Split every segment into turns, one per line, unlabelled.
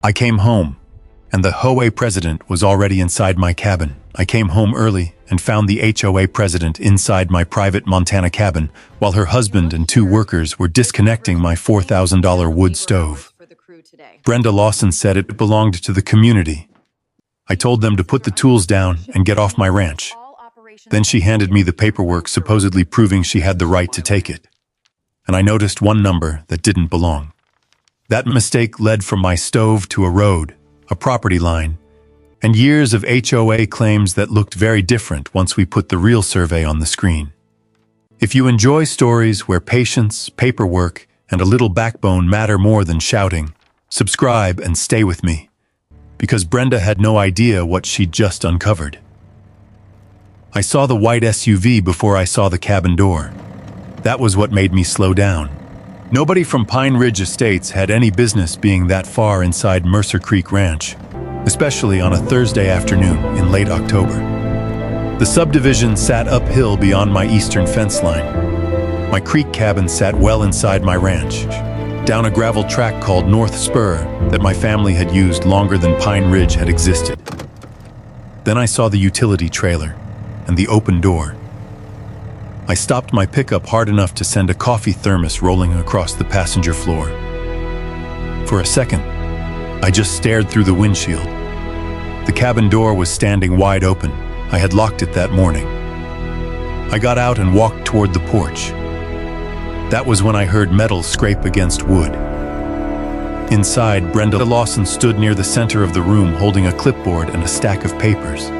I came home, and the HOA president was already inside my cabin. I came home early and found the HOA president inside my private Montana cabin while her husband and two workers were disconnecting my $4,000 wood stove. Brenda Lawson said it belonged to the community. I told them to put the tools down and get off my ranch. Then she handed me the paperwork supposedly proving she had the right to take it. And I noticed one number that didn't belong. That mistake led from my stove to a road, a property line, and years of HOA claims that looked very different once we put the real survey on the screen. If you enjoy stories where patience, paperwork, and a little backbone matter more than shouting, subscribe and stay with me, because Brenda had no idea what she'd just uncovered. I saw the white SUV before I saw the cabin door. That was what made me slow down. Nobody from Pine Ridge Estates had any business being that far inside Mercer Creek Ranch, especially on a Thursday afternoon in late October. The subdivision sat uphill beyond my eastern fence line. My creek cabin sat well inside my ranch, down a gravel track called North Spur that my family had used longer than Pine Ridge had existed. Then I saw the utility trailer and the open door. I stopped my pickup hard enough to send a coffee thermos rolling across the passenger floor. For a second, I just stared through the windshield. The cabin door was standing wide open. I had locked it that morning. I got out and walked toward the porch. That was when I heard metal scrape against wood. Inside, Brenda Lawson stood near the center of the room holding a clipboard and a stack of papers.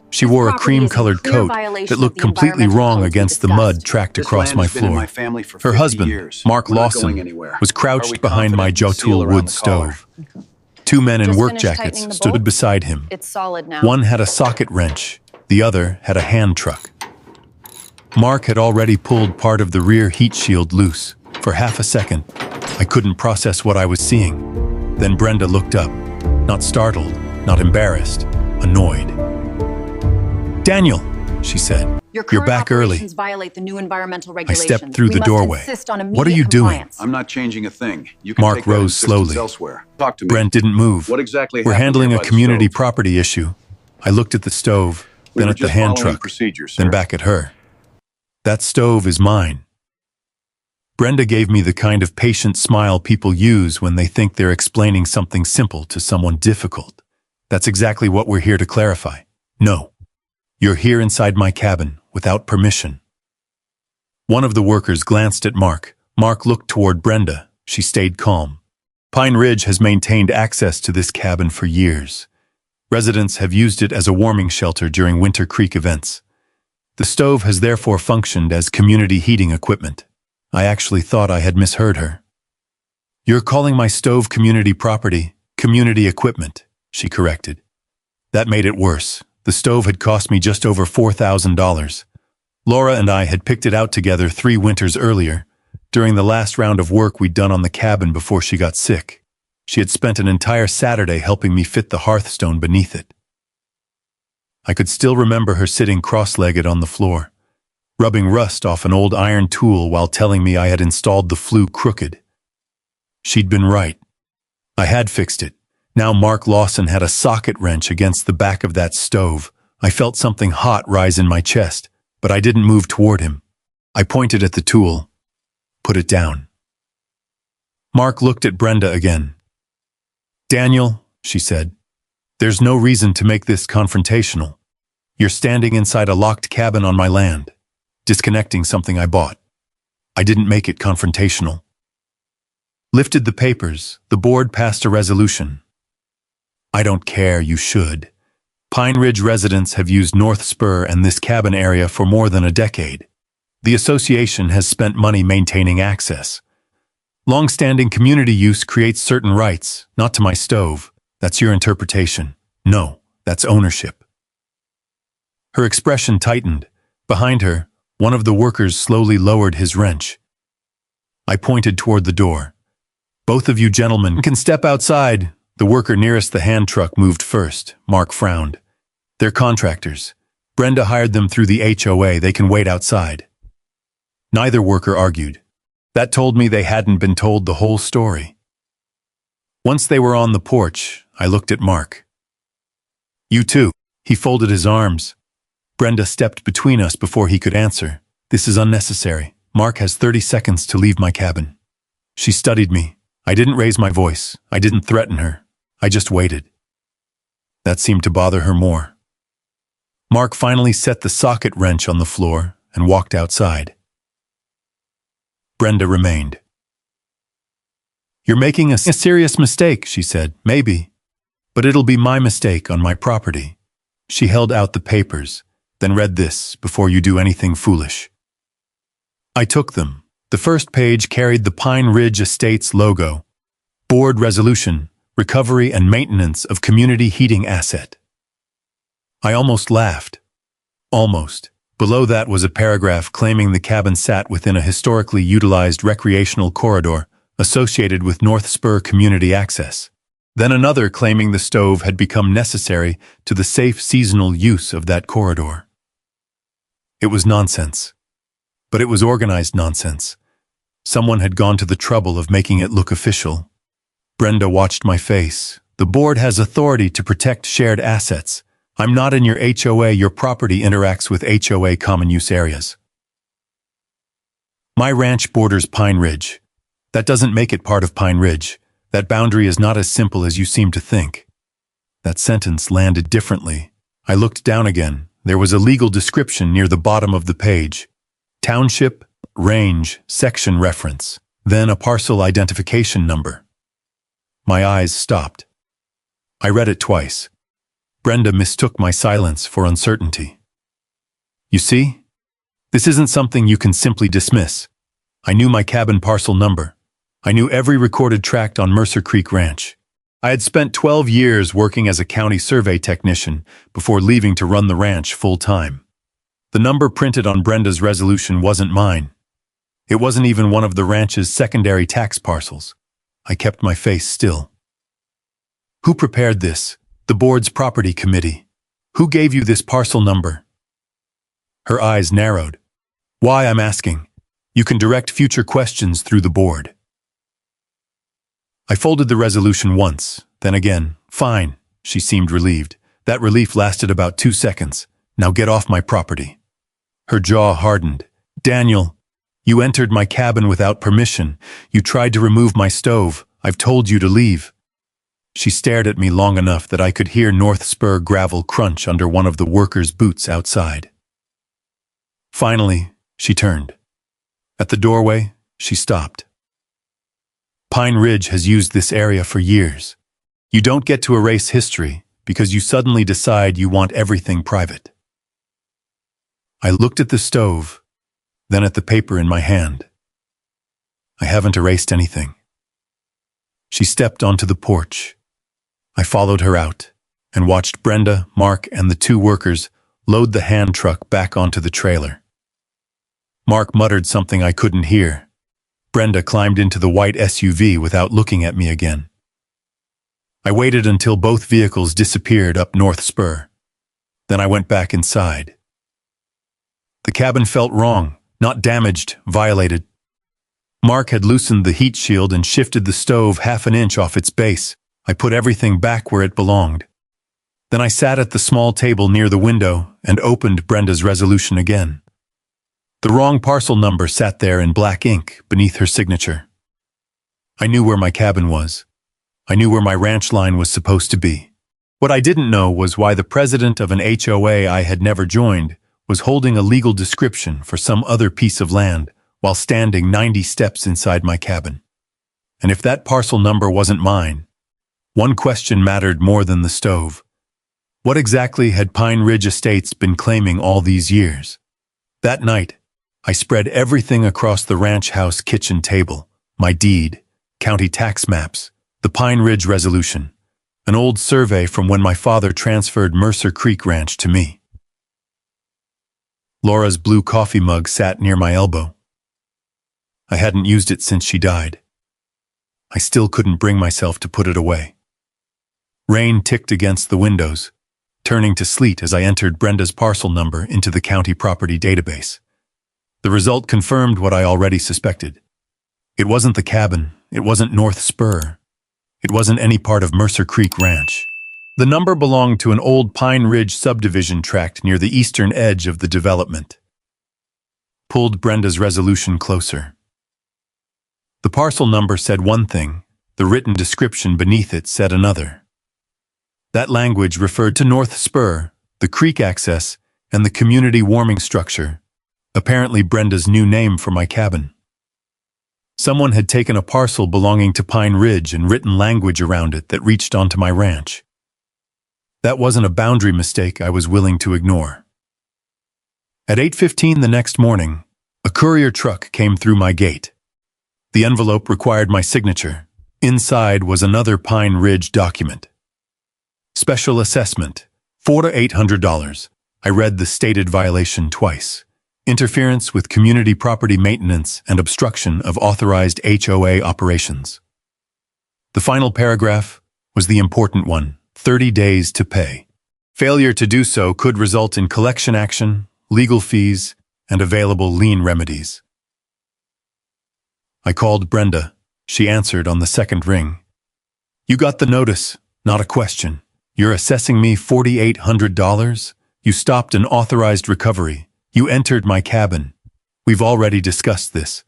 She wore a cream-colored coat that looked completely wrong against the mud tracked across my floor. Her husband, Mark Lawson, was crouched behind my Jotul wood stove. Two men in work jackets stood beside him. One had a socket wrench, the other had a hand truck. Mark had already pulled part of the rear heat shield loose. For half a second, I couldn't process what I was seeing. Then Brenda looked up, not startled, not embarrassed, annoyed. "Daniel," she said, "you're back early."
Violate the new environmental
I
regulations.
stepped through the doorway. "What are you doing?"
I'm not changing a thing. You can
Mark
take that
rose
insistence
slowly.
elsewhere. Talk to me.
Brent didn't move.
What exactly
We're
happened
handling
here
a
by the
community
stove?
property issue. I looked at the stove,
We
then
were
at the
just
hand
following
truck,
procedures,
then
sir.
back at her. "That stove is mine." Brenda gave me the kind of patient smile people use when they think they're explaining something simple to someone difficult. That's exactly what we're here to clarify. No. You're here inside my cabin, without permission. One of the workers glanced at Mark. Mark looked toward Brenda. She stayed calm. Pine Ridge has maintained access to this cabin for years. Residents have used it as a warming shelter during Winter Creek events. The stove has therefore functioned as community heating equipment. I actually thought I had misheard her. "You're calling my stove community property, community equipment," she corrected. That made it worse. The stove had cost me just over $4,000. Laura and I had picked it out together 3 winters earlier, during the last round of work we'd done on the cabin before she got sick. She had spent an entire Saturday helping me fit the hearthstone beneath it. I could still remember her sitting cross-legged on the floor, rubbing rust off an old iron tool while telling me I had installed the flue crooked. She'd been right. I had fixed it. Now Mark Lawson had a socket wrench against the back of that stove. I felt something hot rise in my chest, but I didn't move toward him. I pointed at the tool. "Put it down." Mark looked at Brenda again. "Daniel," she said, "there's no reason to make this confrontational. You're standing inside a locked cabin on my land, disconnecting something I bought. I didn't make it confrontational." Lifted the papers. The board passed a resolution. "I don't care, you should. Pine Ridge residents have used North Spur and this cabin area for more than a decade. The association has spent money maintaining access. Long-standing community use creates certain rights, not to my stove. That's your interpretation. No, that's ownership." Her expression tightened. Behind her, one of the workers slowly lowered his wrench. I pointed toward the door. "Both of you gentlemen can step outside." The worker nearest the hand truck moved first. Mark frowned. "They're contractors. Brenda hired them through the HOA. They can wait outside." Neither worker argued. That told me they hadn't been told the whole story. Once they were on the porch, I looked at Mark. You too. He folded his arms. Brenda stepped between us before he could answer. This is unnecessary. Mark has 30 seconds to leave my cabin. She studied me. I didn't raise my voice. I didn't threaten her. I just waited. That seemed to bother her more. Mark finally set the socket wrench on the floor and walked outside. Brenda remained. You're making a serious mistake, she said. Maybe. But it'll be my mistake on my property. She held out the papers, then read this before you do anything foolish. I took them. The first page carried the Pine Ridge Estates logo. Board resolution, recovery and maintenance of community heating asset. I almost laughed. Almost. Below that was a paragraph claiming the cabin sat within a historically utilized recreational corridor associated with North Spur community access. Then another claiming the stove had become necessary to the safe seasonal use of that corridor. It was nonsense. But it was organized nonsense. Someone had gone to the trouble of making it look official. Brenda watched my face. The board has authority to protect shared assets. I'm not in your HOA. Your property interacts with HOA common use areas. My ranch borders Pine Ridge. That doesn't make it part of Pine Ridge. That boundary is not as simple as you seem to think. That sentence landed differently. I looked down again. There was a legal description near the bottom of the page. Township, range, section reference. Then a parcel identification number. My eyes stopped. I read it twice. Brenda mistook my silence for uncertainty. You see? This isn't something you can simply dismiss. I knew my cabin parcel number. I knew every recorded tract on Mercer Creek Ranch. I had spent 12 years working as a county survey technician before leaving to run the ranch full-time. The number printed on Brenda's resolution wasn't mine. It wasn't even one of the ranch's secondary tax parcels. I kept my face still. Who prepared this? The board's property committee. Who gave you this parcel number? Her eyes narrowed. Why, I'm asking. You can direct future questions through the board. I folded the resolution once, then again. Fine, she seemed relieved. That relief lasted about 2 seconds. Now get off my property. Her jaw hardened. Daniel, you entered my cabin without permission. You tried to remove my stove. I've told you to leave. She stared at me long enough that I could hear North Spur gravel crunch under one of the workers' boots outside. Finally, she turned. At the doorway, she stopped. Pine Ridge has used this area for years. You don't get to erase history because you suddenly decide you want everything private. I looked at the stove, then at the paper in my hand. I haven't erased anything. She stepped onto the porch. I followed her out and watched Brenda, Mark, and the 2 workers load the hand truck back onto the trailer. Mark muttered something I couldn't hear. Brenda climbed into the white SUV without looking at me again. I waited until both vehicles disappeared up North Spur. Then I went back inside. The cabin felt wrong, not damaged, violated. Mark had loosened the heat shield and shifted the stove half an inch off its base. I put everything back where it belonged. Then I sat at the small table near the window and opened Brenda's resolution again. The wrong parcel number sat there in black ink beneath her signature. I knew where my cabin was. I knew where my ranch line was supposed to be. What I didn't know was why the president of an HOA I had never joined was holding a legal description for some other piece of land while standing 90 steps inside my cabin. And if that parcel number wasn't mine, one question mattered more than the stove. What exactly had Pine Ridge Estates been claiming all these years? That night, I spread everything across the ranch house kitchen table, my deed, county tax maps, the Pine Ridge resolution, an old survey from when my father transferred Mercer Creek Ranch to me. Laura's blue coffee mug sat near my elbow. I hadn't used it since she died. I still couldn't bring myself to put it away. Rain ticked against the windows, turning to sleet as I entered Brenda's parcel number into the county property database. The result confirmed what I already suspected. It wasn't the cabin, it wasn't North Spur. It wasn't any part of Mercer Creek Ranch. The number belonged to an old Pine Ridge subdivision tract near the eastern edge of the development. Pulled Brenda's resolution closer. The parcel number said one thing, the written description beneath it said another. That language referred to North Spur, the creek access, and the community warming structure, apparently Brenda's new name for my cabin. Someone had taken a parcel belonging to Pine Ridge and written language around it that reached onto my ranch. That wasn't a boundary mistake I was willing to ignore. At 8:15 the next morning, a courier truck came through my gate. The envelope required my signature. Inside was another Pine Ridge document. Special assessment, $400 to $800. I read the stated violation twice. Interference with community property maintenance and obstruction of authorized HOA operations. The final paragraph was the important one, 30 days to pay. Failure to do so could result in collection action, legal fees, and available lien remedies. I called Brenda. She answered on the second ring. You got the notice, not a question. You're assessing me $4,800? You stopped an authorized recovery. You entered my cabin. We've already discussed this.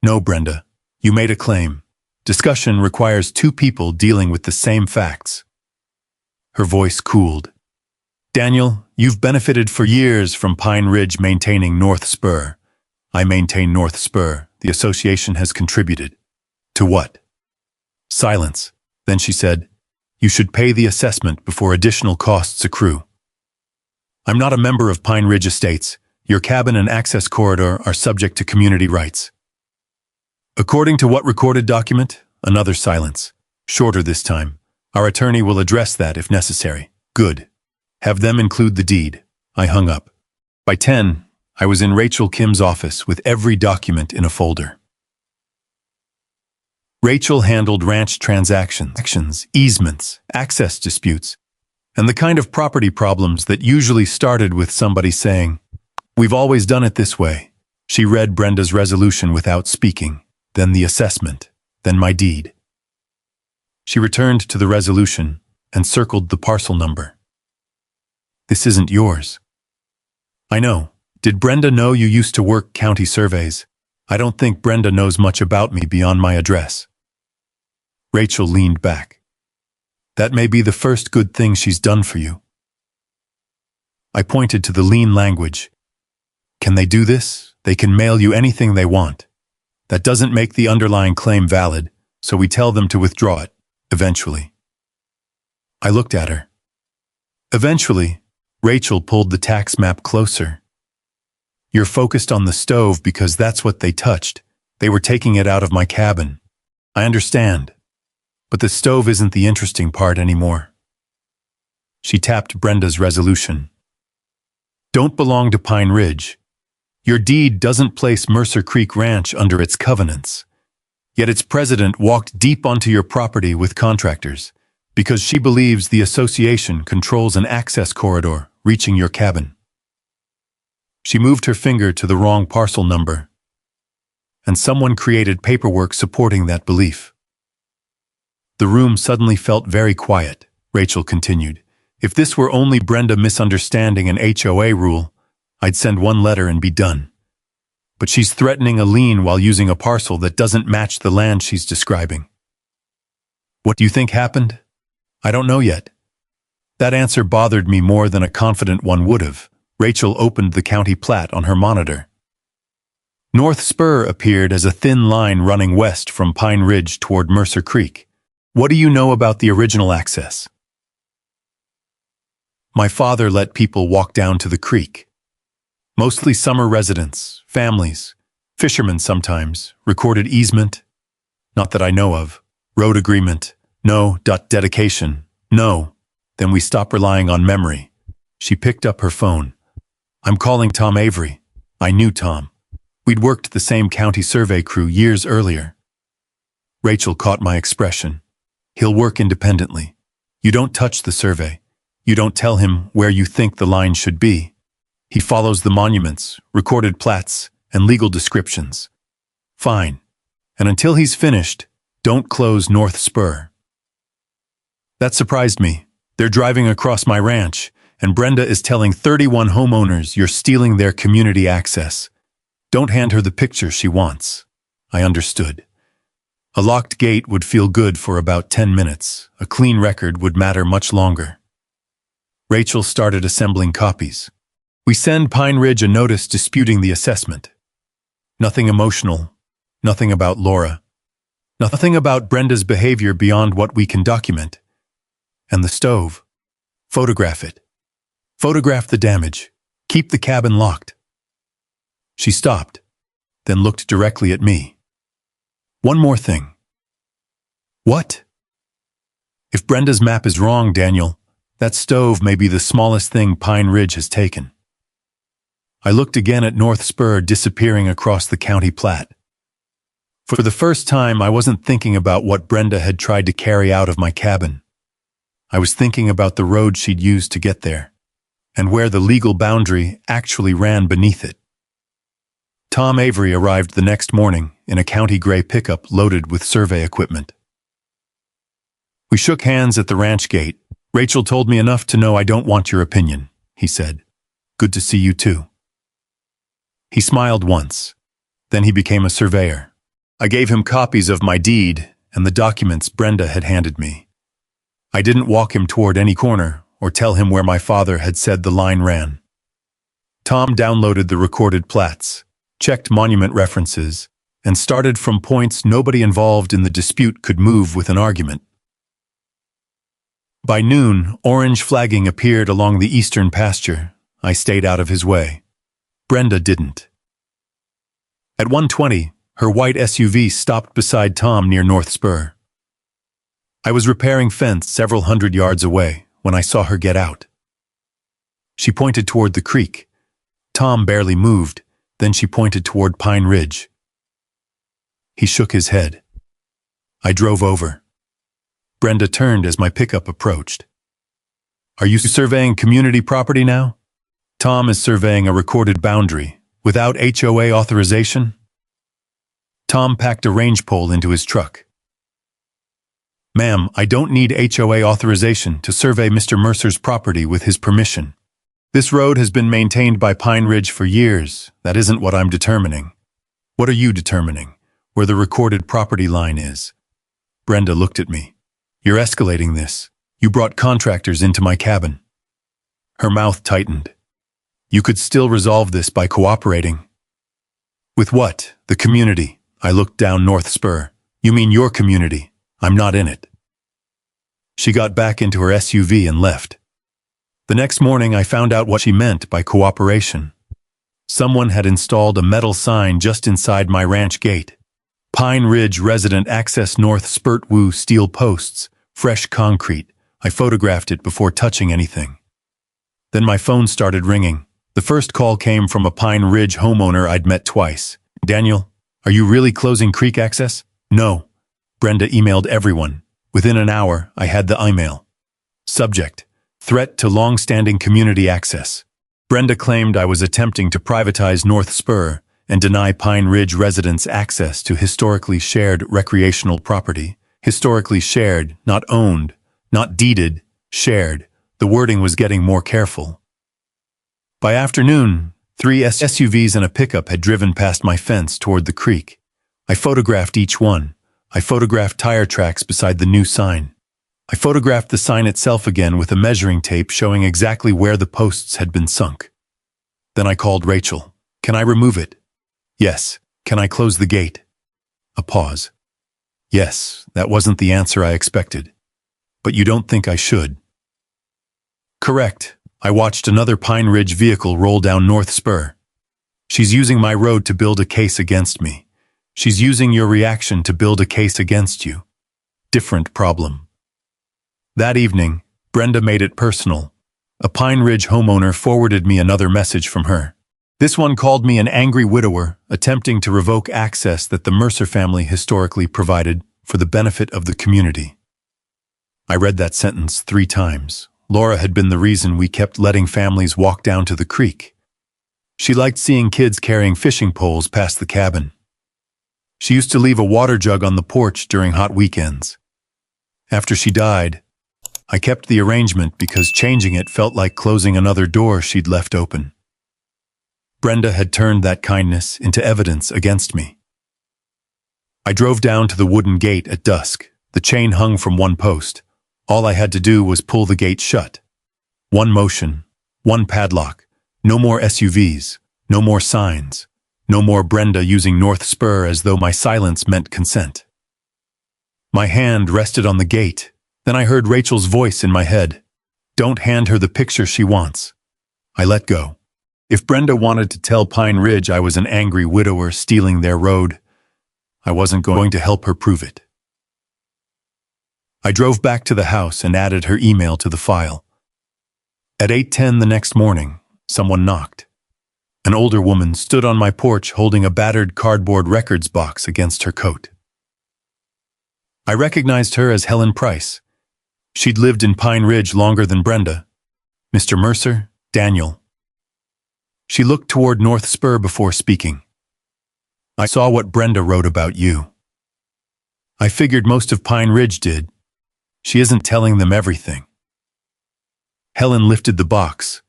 No, Brenda. You made a claim. Discussion requires two people dealing with the same facts. Her voice cooled. Daniel, you've benefited for years from Pine Ridge maintaining North Spur. I maintain North Spur. The association has contributed. To what? Silence. Then she said, you should pay the assessment before additional costs accrue. I'm not a member of Pine Ridge Estates. Your cabin and access corridor are subject to community rights. According to what recorded document? Another silence. Shorter this time. Our attorney will address that if necessary. Good. Have them include the deed. I hung up. By 10, I was in Rachel Kim's office with every document in a folder. Rachel handled ranch transactions, easements, access disputes, and the kind of property problems that usually started with somebody saying, "We've always done it this way." She read Brenda's resolution without speaking, then the assessment, then my deed. She returned to the resolution and circled the parcel number. This isn't yours. I know. Did Brenda know you used to work county surveys? I don't think Brenda knows much about me beyond my address. Rachel leaned back. That may be the first good thing she's done for you. I pointed to the lien language. Can they do this? They can mail you anything they want. That doesn't make the underlying claim valid, so we tell them to withdraw it, eventually. I looked at her. Eventually, Rachel pulled the tax map closer. You're focused on the stove because that's what they touched. They were taking it out of my cabin. I understand. But the stove isn't the interesting part anymore. She tapped Brenda's resolution. Don't belong to Pine Ridge. Your deed doesn't place Mercer Creek Ranch under its covenants. Yet its president walked deep onto your property with contractors because she believes the association controls an access corridor reaching your cabin. She moved her finger to the wrong parcel number, and someone created paperwork supporting that belief. The room suddenly felt very quiet. Rachel continued. If this were only Brenda misunderstanding an HOA rule, I'd send one letter and be done. But she's threatening a lien while using a parcel that doesn't match the land she's describing. What do you think happened? I don't know yet. That answer bothered me more than a confident one would have. Rachel opened the county plat on her monitor. North Spur appeared as a thin line running west from Pine Ridge toward Mercer Creek. What do you know about the original access? My father let people walk down to the creek. Mostly summer residents, families, fishermen sometimes, recorded easement, not that I know of, road agreement, no, dedication, no. Then we stop relying on memory. She picked up her phone. I'm calling Tom Avery. I knew Tom. We'd worked the same county survey crew years earlier. Rachel caught my expression. He'll work independently. You don't touch the survey. You don't tell him where you think the line should be. He follows the monuments, recorded plats, and legal descriptions. Fine. And until he's finished, Don't close North Spur. That surprised me. They're driving across my ranch, and Brenda is telling 31 homeowners you're stealing their community access. Don't hand her the picture she wants. I understood. A locked gate would feel good for about 10 minutes. A clean record would matter much longer. Rachel started assembling copies. We send Pine Ridge a notice disputing the assessment. Nothing emotional. Nothing about Laura. Nothing about Brenda's behavior beyond what we can document. And the stove. Photograph it. Photograph the damage. Keep the cabin locked. She stopped, then looked directly at me. One more thing. What? If Brenda's map is wrong, Daniel, that stove may be the smallest thing Pine Ridge has taken. I looked again at North Spur disappearing across the county plat. For the first time, I wasn't thinking about what Brenda had tried to carry out of my cabin. I was thinking about the road she'd used to get there, and where the legal boundary actually ran beneath it. Tom Avery arrived the next morning in a county gray pickup loaded with survey equipment. We shook hands at the ranch gate. Rachel told me enough to know I don't want your opinion, he said. Good to see you too. He smiled once. Then he became a surveyor. I gave him copies of my deed and the documents Brenda had handed me. I didn't walk him toward any corner or tell him where my father had said the line ran. Tom downloaded the recorded plats, checked monument references, and started from points nobody involved in the dispute could move with an argument. By noon, orange flagging appeared along the eastern pasture. I stayed out of his way. Brenda didn't. At 1:20, her white SUV stopped beside Tom near North Spur. I was repairing fence several hundred yards away when I saw her get out. She pointed toward the creek. Tom barely moved, then she pointed toward Pine Ridge. He shook his head. I drove over. Brenda turned as my pickup approached. Are you surveying community property now? Tom is surveying a recorded boundary, without HOA authorization. Tom packed a range pole into his truck. Ma'am, I don't need HOA authorization to survey Mr. Mercer's property with his permission. This road has been maintained by Pine Ridge for years. That isn't what I'm determining. What are you determining? Where the recorded property line is? Brenda looked at me. You're escalating this. You brought contractors into my cabin. Her mouth tightened. You could still resolve this by cooperating. With what? The community. I looked down North Spur. You mean your community? I'm not in it. She got back into her SUV and left. The next morning I found out what she meant by cooperation. Someone had installed a metal sign just inside my ranch gate. Pine Ridge Resident Access North Spurt Woo steel posts, fresh concrete. I photographed it before touching anything. Then my phone started ringing. The first call came from a Pine Ridge homeowner I'd met twice. Daniel, are you really closing creek access? No. Brenda emailed everyone. Within an hour, I had the email. Subject: threat to long-standing community access. Brenda claimed I was attempting to privatize North Spur and deny Pine Ridge residents access to historically shared recreational property. Historically shared, not owned, not deeded, shared. The wording was getting more careful. By afternoon, 3 SUVs and a pickup had driven past my fence toward the creek. I photographed each one. I photographed tire tracks beside the new sign. I photographed the sign itself again with a measuring tape showing exactly where the posts had been sunk. Then I called Rachel. Can I remove it? Yes. Can I close the gate? A pause. Yes, that wasn't the answer I expected. But you don't think I should? Correct. I watched another Pine Ridge vehicle roll down North Spur. She's using my road to build a case against me. She's using your reaction to build a case against you. Different problem. That evening, Brenda made it personal. A Pine Ridge homeowner forwarded me another message from her. This one called me an angry widower, attempting to revoke access that the Mercer family historically provided for the benefit of the community. I read that sentence 3 times. Laura had been the reason we kept letting families walk down to the creek. She liked seeing kids carrying fishing poles past the cabin. She used to leave a water jug on the porch during hot weekends. After she died, I kept the arrangement because changing it felt like closing another door she'd left open. Brenda had turned that kindness into evidence against me. I drove down to the wooden gate at dusk. The chain hung from one post. All I had to do was pull the gate shut. One motion, one padlock, no more SUVs, no more signs, no more Brenda using North Spur as though my silence meant consent. My hand rested on the gate. Then I heard Rachel's voice in my head. Don't hand her the picture she wants. I let go. If Brenda wanted to tell Pine Ridge I was an angry widower stealing their road, I wasn't going to help her prove it. I drove back to the house and added her email to the file. At 8:10 the next morning, someone knocked. An older woman stood on my porch holding a battered cardboard records box against her coat. I recognized her as Helen Price. She'd lived in Pine Ridge longer than Brenda. Mr. Mercer, Daniel. She looked toward North Spur before speaking. I saw what Brenda wrote about you. I figured most of Pine Ridge did. She isn't telling them everything. Helen lifted the box.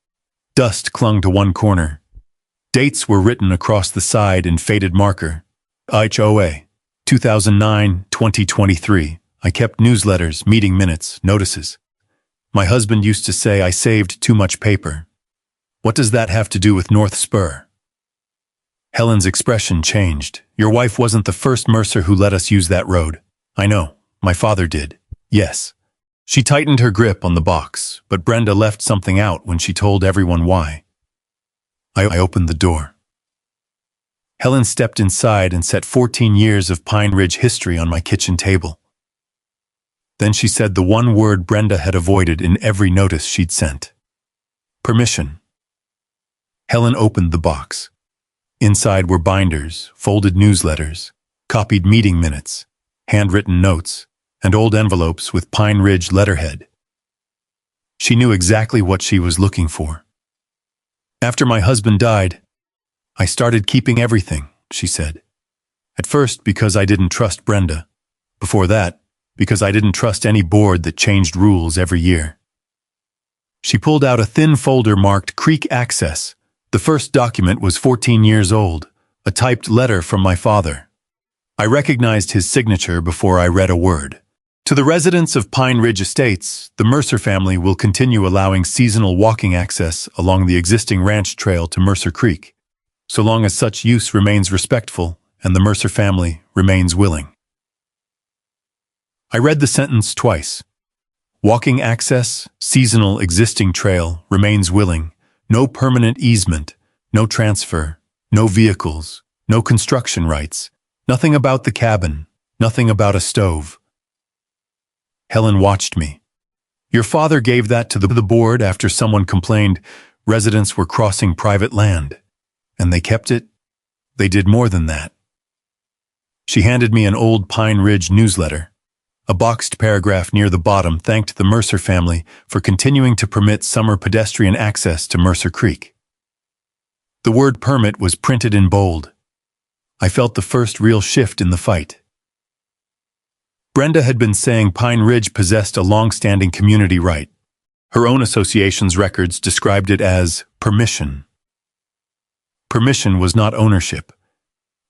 Dust clung to one corner. Dates were written across the side in faded marker. HOA, 2009-2023. I kept newsletters, meeting minutes, notices. My husband used to say I saved too much paper. What does that have to do with North Spur? Helen's expression changed. Your wife wasn't the first Mercer who let us use that road. I know. My father did. Yes. She tightened her grip on the box, but Brenda left something out when she told everyone why. I opened the door. Helen stepped inside and set 14 years of Pine Ridge history on my kitchen table. Then she said the one word Brenda had avoided in every notice she'd sent. Permission. Helen opened the box. Inside were binders, folded newsletters, copied meeting minutes, handwritten notes, and old envelopes with Pine Ridge letterhead. She knew exactly what she was looking for. After my husband died, I started keeping everything, she said. At first because I didn't trust Brenda. Before that, because I didn't trust any board that changed rules every year. She pulled out a thin folder marked Creek Access. The first document was 14 years old, a typed letter from my father. I recognized his signature before I read a word. To the residents of Pine Ridge Estates, the Mercer family will continue allowing seasonal walking access along the existing ranch trail to Mercer Creek, so long as such use remains respectful and the Mercer family remains willing. I read the sentence twice. Walking access, seasonal existing trail, remains willing, no permanent easement, no transfer, no vehicles, no construction rights, nothing about the cabin, nothing about a stove. Helen watched me. Your father gave that to the board after someone complained residents were crossing private land. And they kept it? They did more than that. She handed me an old Pine Ridge newsletter. A boxed paragraph near the bottom thanked the Mercer family for continuing to permit summer pedestrian access to Mercer Creek. The word permit was printed in bold. I felt the first real shift in the fight. Brenda had been saying Pine Ridge possessed a long-standing community right. Her own association's records described it as permission. Permission was not ownership.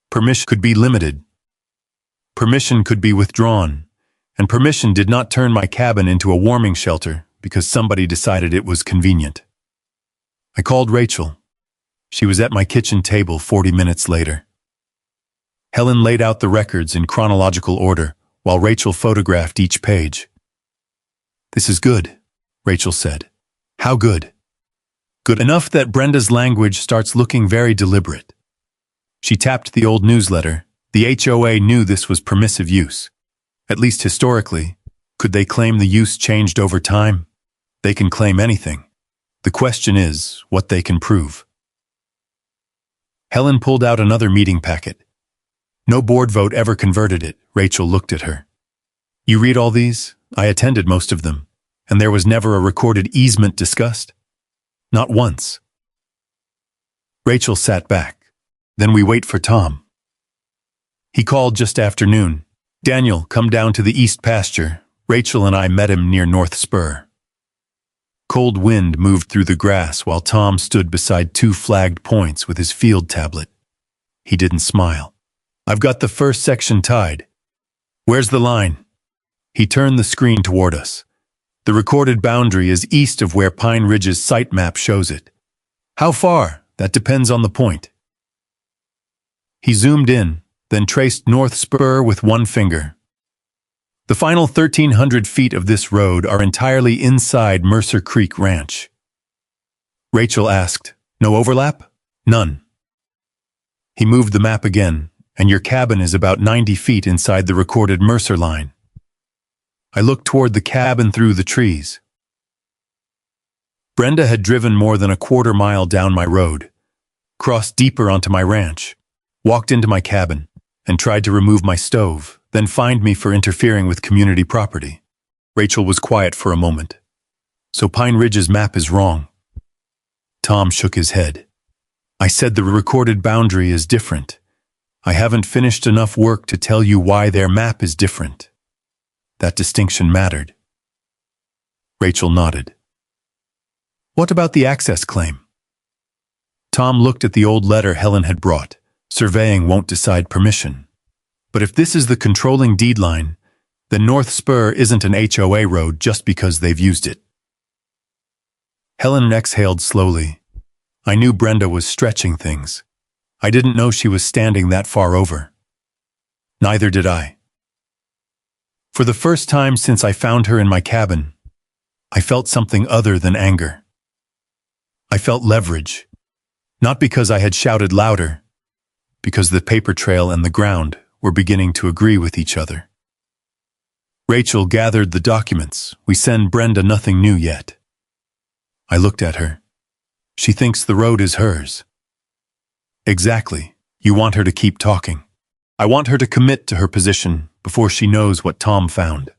Permission could be limited. Permission could be withdrawn. And permission did not turn my cabin into a warming shelter because somebody decided it was convenient. I called Rachel. She was at my kitchen table 40 minutes later. Helen laid out the records in chronological order, while Rachel photographed each page. This is good, Rachel said. How good? Good enough that Brenda's language starts looking very deliberate. She tapped the old newsletter. The HOA knew this was permissive use. At least historically. Could they claim the use changed over time? They can claim anything. The question is what they can prove. Helen pulled out another meeting packet. No board vote ever converted it. Rachel looked at her. You read all these? I attended most of them. And there was never a recorded easement discussed? Not once. Rachel sat back. Then we wait for Tom. He called just after noon. Daniel, come down to the east pasture. Rachel and I met him near North Spur. Cold wind moved through the grass while Tom stood beside 2 flagged points with his field tablet. He didn't smile. I've got the first section tied. Where's the line? He turned the screen toward us. The recorded boundary is east of where Pine Ridge's site map shows it. How far? That depends on the point. He zoomed in, then traced North Spur with 1 finger. The final 1,300 feet of this road are entirely inside Mercer Creek Ranch. Rachel asked, no overlap? None. He moved the map again, and your cabin is about 90 feet inside the recorded Mercer line. I looked toward the cabin through the trees. Brenda had driven more than a quarter mile down my road, crossed deeper onto my ranch, walked into my cabin, and tried to remove my stove, then fined me for interfering with community property. Rachel was quiet for a moment. So Pine Ridge's map is wrong. Tom shook his head. I said the recorded boundary is different. I haven't finished enough work to tell you why their map is different. That distinction mattered. Rachel nodded. What about the access claim? Tom looked at the old letter Helen had brought. Surveying won't decide permission. But if this is the controlling deed line, then North Spur isn't an HOA road just because they've used it. Helen exhaled slowly. I knew Brenda was stretching things. I didn't know she was standing that far over. Neither did I. For the first time since I found her in my cabin, I felt something other than anger. I felt leverage, not because I had shouted louder, because the paper trail and the ground were beginning to agree with each other. Rachel gathered the documents. We send Brenda nothing new yet. I looked at her. She thinks the road is hers. Exactly. You want her to keep talking. I want her to commit to her position before she knows what Tom found.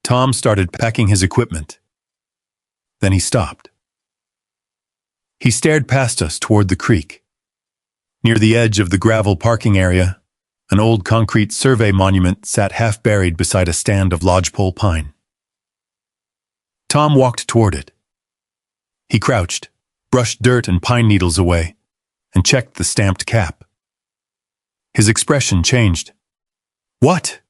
Tom started packing his equipment. Then he stopped. He stared past us toward the creek. Near the edge of the gravel parking area, an old concrete survey monument sat half-buried beside a stand of lodgepole pine. Tom walked toward it. He crouched, brushed dirt and pine needles away, and checked the stamped cap. His expression changed. What?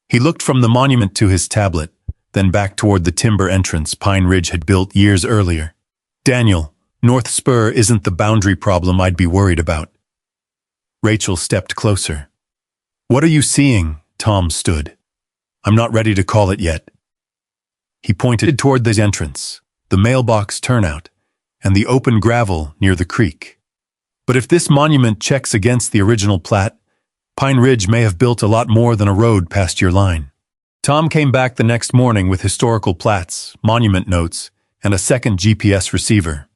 He looked from the monument to his tablet, then back toward the timber entrance Pine Ridge had built years earlier. Daniel, North Spur isn't the boundary problem I'd be worried about. Rachel stepped closer. What are you seeing? Tom stood. I'm not ready to call it yet. He pointed toward the entrance, the mailbox turnout, and the open gravel near the creek. But if this monument checks against the original plat, Pine Ridge may have built a lot more than a road past your line. Tom came back the next morning with historical plats, monument notes, and a second GPS receiver.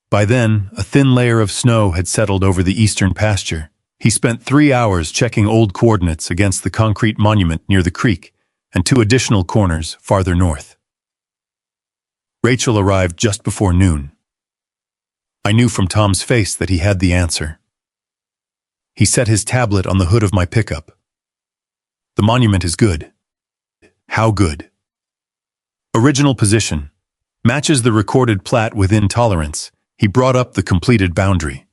By then, a thin layer of snow had settled over the eastern pasture. He spent 3 hours checking old coordinates against the concrete monument near the creek and 2 additional corners farther north. Rachel arrived just before noon. I knew from Tom's face that he had the answer. He set his tablet on the hood of my pickup. The monument is good. How good? Original position. Matches the recorded plat within tolerance. He brought up the completed boundary.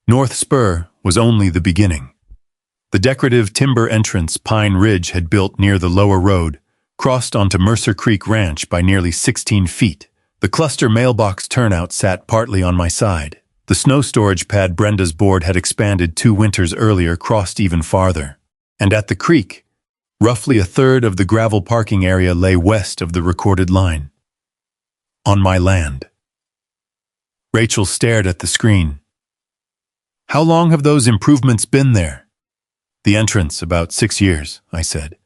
North Spur was only the beginning. The decorative timber entrance Pine Ridge had built near the lower road crossed onto Mercer Creek Ranch by nearly 16 feet. The cluster mailbox turnout sat partly on my side. The snow storage pad Brenda's board had expanded 2 winters earlier crossed even farther. And at the creek, roughly a third of the gravel parking area lay west of the recorded line. On my land. Rachel stared at the screen. How long have those improvements been there? The entrance, about 6 years, I said.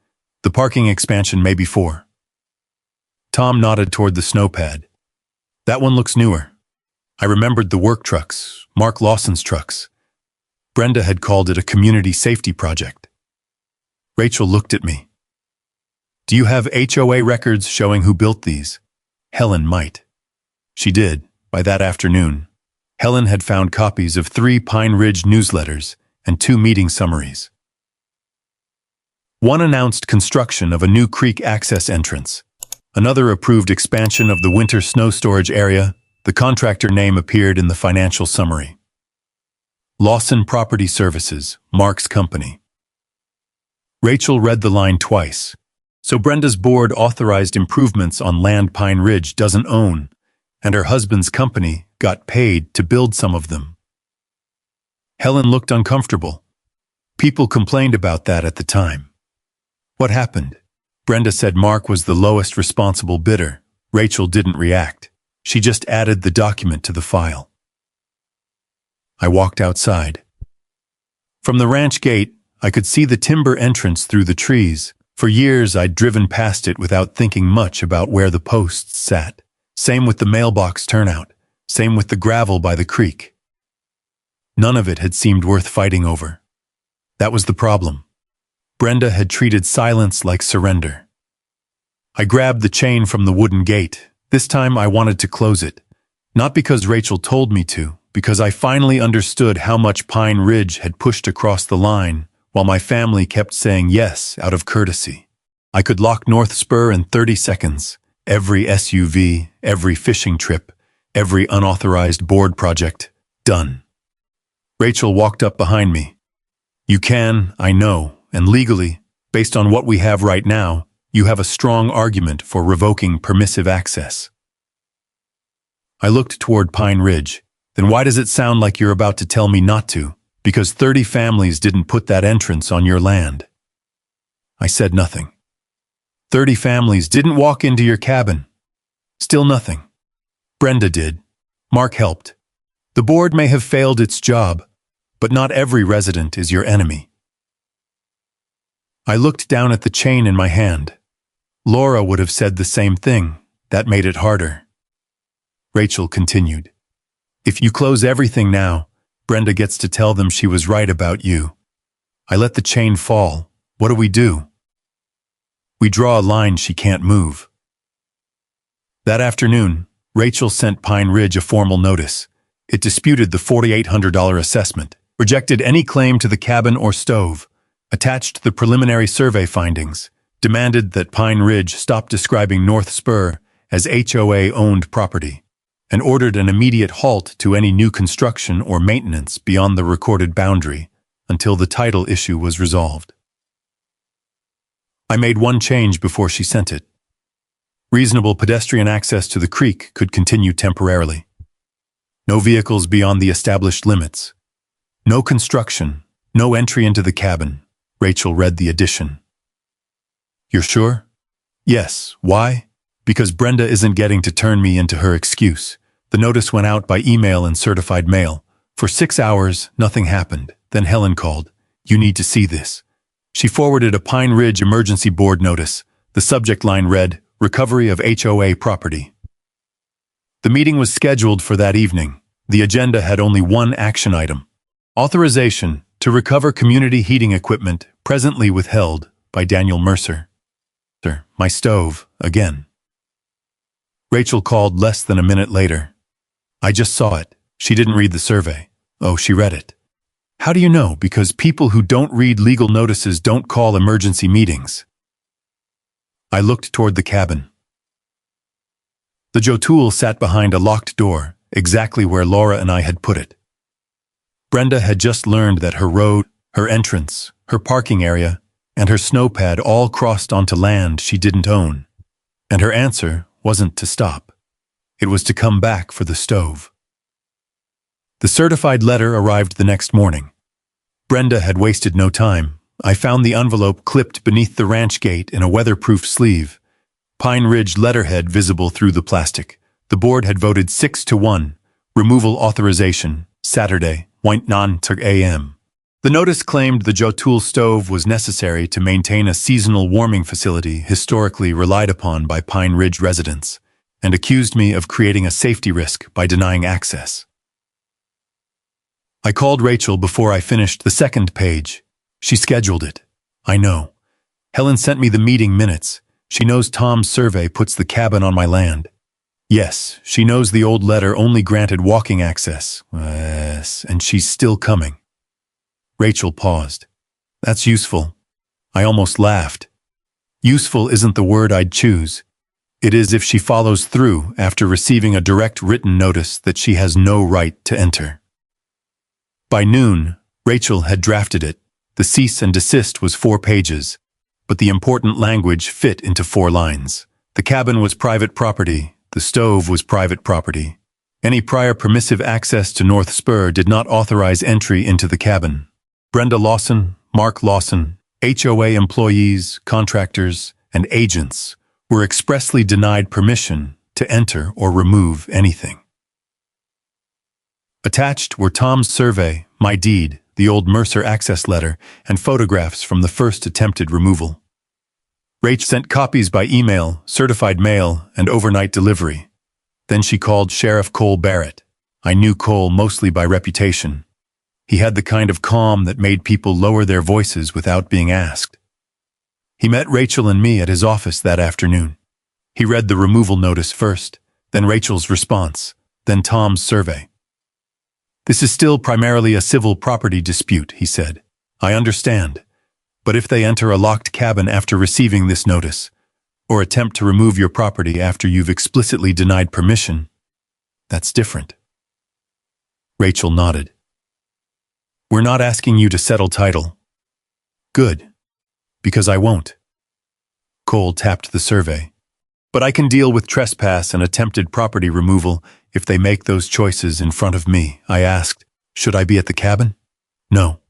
The parking expansion, maybe 4. Tom nodded toward the snow pad. That one looks newer. I remembered the work trucks, Mark Lawson's trucks. Brenda had called it a community safety project. Rachel looked at me. Do you have HOA records showing who built these? Helen might. She did. By that afternoon, Helen had found copies of 3 Pine Ridge newsletters and 2 meeting summaries. One announced construction of a new creek access entrance. Another approved expansion of the winter snow storage area. The contractor name appeared in the financial summary. Lawson Property Services, Mark's company. Rachel read the line twice. So Brenda's board authorized improvements on land Pine Ridge doesn't own, and her husband's company got paid to build some of them. Helen looked uncomfortable. People complained about that at the time. What happened? Brenda said Mark was the lowest responsible bidder. Rachel didn't react. She just added the document to the file. I walked outside. From the ranch gate, I could see the timber entrance through the trees. For years, I'd driven past it without thinking much about where the posts sat. Same with the mailbox turnout. Same with the gravel by the creek. None of it had seemed worth fighting over. That was the problem. Brenda had treated silence like surrender. I grabbed the chain from the wooden gate. This time I wanted to close it. Not because Rachel told me to, because I finally understood how much Pine Ridge had pushed across the line, while my family kept saying yes out of courtesy. I could lock North Spur in 30 seconds. Every SUV, every fishing trip, every unauthorized board project, done. Rachel walked up behind me. You can, I know, and legally, based on what we have right now, you have a strong argument for revoking permissive access. I looked toward Pine Ridge. Then why does it sound like you're about to tell me not to? Because 30 families didn't put that entrance on your land. I said nothing. 30 families didn't walk into your cabin. Still nothing. Brenda did. Mark helped. The board may have failed its job, but not every resident is your enemy. I looked down at the chain in my hand. Laura would have said the same thing. That made it harder. Rachel continued. If you close everything now, Brenda gets to tell them she was right about you. I let the chain fall. What do we do? We draw a line she can't move. That afternoon, Rachel sent Pine Ridge a formal notice. It disputed the $4,800 assessment, rejected any claim to the cabin or stove, attached the preliminary survey findings, demanded that Pine Ridge stop describing North Spur as HOA-owned property, and ordered an immediate halt to any new construction or maintenance beyond the recorded boundary until the title issue was resolved. I made one change before she sent it. Reasonable pedestrian access to the creek could continue temporarily. No vehicles beyond the established limits. No construction, no entry into the cabin. Rachel read the addition. You're sure? Yes. Why? Because Brenda isn't getting to turn me into her excuse. The notice went out by email and certified mail. For 6 hours, nothing happened. Then Helen called. You need to see this. She forwarded a Pine Ridge emergency board notice. The subject line read, Recovery of HOA Property. The meeting was scheduled for that evening. The agenda had only one action item. Authorization to recover community heating equipment presently withheld by Daniel Mercer. My stove, again. Rachel called less than a minute later. I just saw it. She didn't read the survey. Oh, she read it. How do you know? Because people who don't read legal notices don't call emergency meetings. I looked toward the cabin. The Jotool sat behind a locked door, exactly where Laura and I had put it. Brenda had just learned that her road, her entrance, her parking area, and her snowpad all crossed onto land she didn't own. And her answer wasn't to stop. It was to come back for the stove. The certified letter arrived the next morning. Brenda had wasted no time. I found the envelope clipped beneath the ranch gate in a weatherproof sleeve. Pine Ridge letterhead visible through the plastic. The board had voted 6-1. Removal authorization, Saturday, 9 a.m. The notice claimed the Jotool stove was necessary to maintain a seasonal warming facility historically relied upon by Pine Ridge residents, and accused me of creating a safety risk by denying access. I called Rachel before I finished the second page. She scheduled it. I know. Helen sent me the meeting minutes. She knows Tom's survey puts the cabin on my land. Yes, she knows the old letter only granted walking access. Yes, and she's still coming. Rachel paused. That's useful. I almost laughed. Useful isn't the word I'd choose. It is if she follows through after receiving a direct written notice that she has no right to enter. By noon, Rachel had drafted it. The cease and desist was 4 pages, but the important language fit into 4 lines. The cabin was private property. The stove was private property. Any prior permissive access to North Spur did not authorize entry into the cabin. Brenda Lawson, Mark Lawson, HOA employees, contractors, and agents were expressly denied permission to enter or remove anything. Attached were Tom's survey, my deed, the old Mercer access letter, and photographs from the first attempted removal. Rach sent copies by email, certified mail, and overnight delivery. Then she called Sheriff Cole Barrett. I knew Cole mostly by reputation. He had the kind of calm that made people lower their voices without being asked. He met Rachel and me at his office that afternoon. He read the removal notice first, then Rachel's response, then Tom's survey. This is still primarily a civil property dispute, he said. I understand. But if they enter a locked cabin after receiving this notice, or attempt to remove your property after you've explicitly denied permission, that's different. Rachel nodded. We're not asking you to settle title. Good. Because I won't. Cole tapped the survey. But I can deal with trespass and attempted property removal if they make those choices in front of me. I asked, should I be at the cabin? No.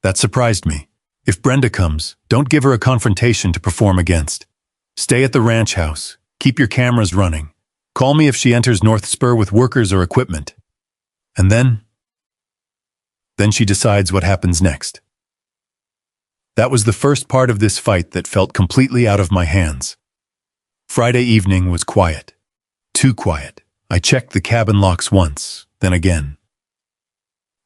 That surprised me. If Brenda comes, don't give her a confrontation to perform against. Stay at the ranch house. Keep your cameras running. Call me if she enters North Spur with workers or equipment. And then she decides what happens next. That was the first part of this fight that felt completely out of my hands. Friday evening was quiet. Too quiet. I checked the cabin locks once, then again.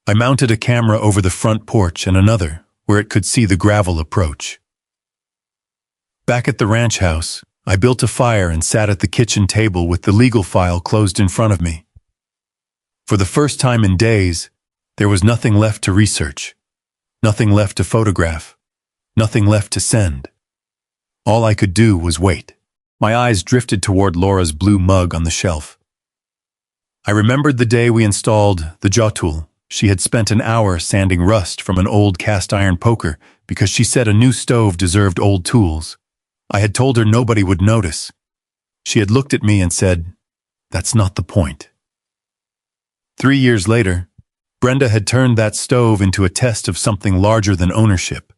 I mounted a camera over the front porch and another, where it could see the gravel approach. Back at the ranch house, I built a fire and sat at the kitchen table with the legal file closed in front of me. For the first time in days, there was nothing left to research, nothing left to photograph, nothing left to send. All I could do was wait. My eyes drifted toward Laura's blue mug on the shelf. I remembered the day we installed the jaw tool. She had spent an hour sanding rust from an old cast-iron poker because she said a new stove deserved old tools. I had told her nobody would notice. She had looked at me and said, "That's not the point." 3 years later, Brenda had turned that stove into a test of something larger than ownership.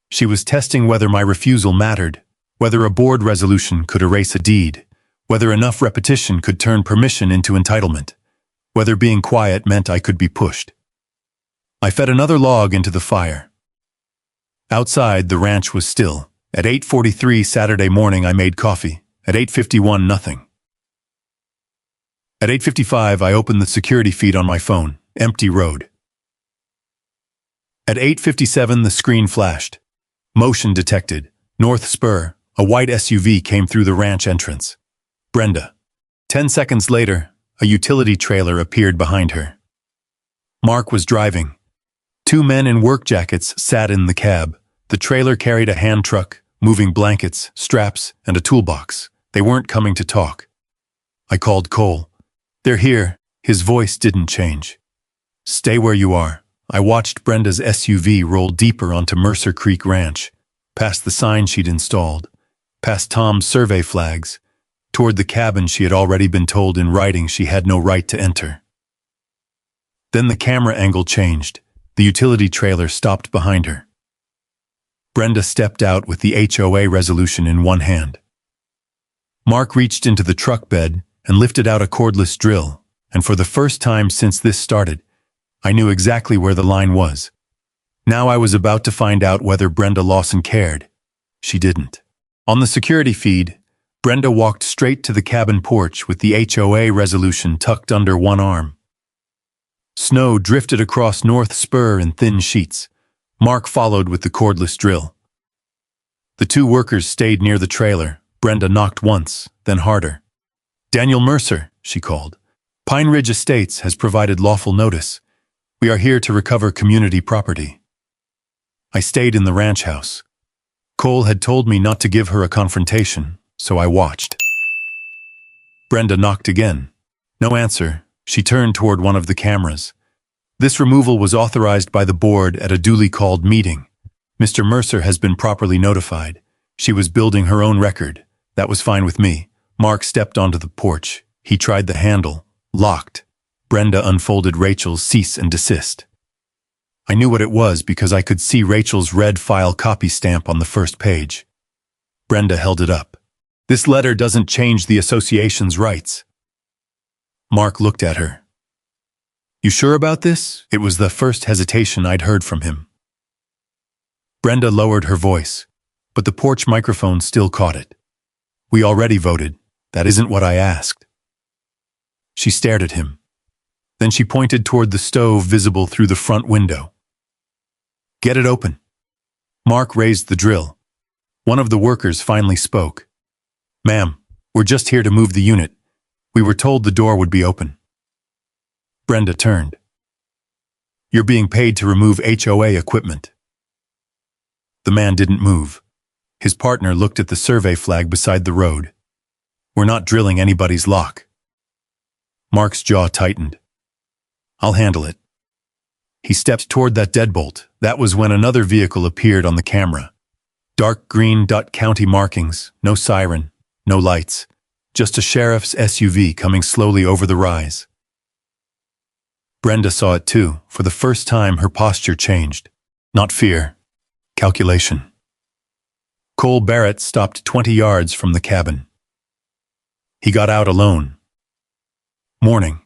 She was testing whether my refusal mattered, whether a board resolution could erase a deed, whether enough repetition could turn permission into entitlement, whether being quiet meant I could be pushed. I fed another log into the fire. Outside, the ranch was still. At 8:43 Saturday morning, I made coffee. At 8:51, nothing. At 8:55, I opened the security feed on my phone. Empty road. At 8:57, the screen flashed. Motion detected. North Spur. A white SUV came through the ranch entrance. Brenda. 10 seconds later, a utility trailer appeared behind her. Mark was driving. 2 men in work jackets sat in the cab. The trailer carried a hand truck, moving blankets, straps, and a toolbox. They weren't coming to talk. I called Cole. "They're here." His voice didn't change. "Stay where you are." I watched Brenda's SUV roll deeper onto Mercer Creek Ranch, past the sign she'd installed, past Tom's survey flags, toward the cabin she had already been told in writing she had no right to enter. Then the camera angle changed. The utility trailer stopped behind her. Brenda stepped out with the HOA resolution in one hand. Mark reached into the truck bed and lifted out a cordless drill, and for the first time since this started, I knew exactly where the line was. Now I was about to find out whether Brenda Lawson cared. She didn't. On the security feed, Brenda walked straight to the cabin porch with the HOA resolution tucked under one arm. Snow drifted across North Spur in thin sheets. Mark followed with the cordless drill. The 2 workers stayed near the trailer. Brenda knocked once, then harder. "Daniel Mercer," she called. "Pine Ridge Estates has provided lawful notice. We are here to recover community property." I stayed in the ranch house. Cole had told me not to give her a confrontation, so I watched. Brenda knocked again. No answer. She turned toward one of the cameras. This removal was authorized by the board at a duly called meeting. Mr. Mercer has been properly notified. She was building her own record. That was fine with me. Mark stepped onto the porch. He tried the handle. Locked. Brenda unfolded Rachel's cease and desist. I knew what it was because I could see Rachel's red file copy stamp on the first page. Brenda held it up. This letter doesn't change the association's rights. Mark looked at her. You sure about this? It was the first hesitation I'd heard from him. Brenda lowered her voice, but the porch microphone still caught it. We already voted. That isn't what I asked. She stared at him. Then she pointed toward the stove visible through the front window. Get it open. Mark raised the drill. One of the workers finally spoke. Ma'am, we're just here to move the unit. We were told the door would be open. Brenda turned. You're being paid to remove HOA equipment. The man didn't move. His partner looked at the survey flag beside the road. We're not drilling anybody's lock. Mark's jaw tightened. I'll handle it. He stepped toward that deadbolt. That was when another vehicle appeared on the camera. Dark green county markings, no siren, no lights, just a sheriff's SUV coming slowly over the rise. Brenda saw it too. For the first time, her posture changed. Not fear, calculation. Cole Barrett stopped 20 yards from the cabin. He got out alone. Morning.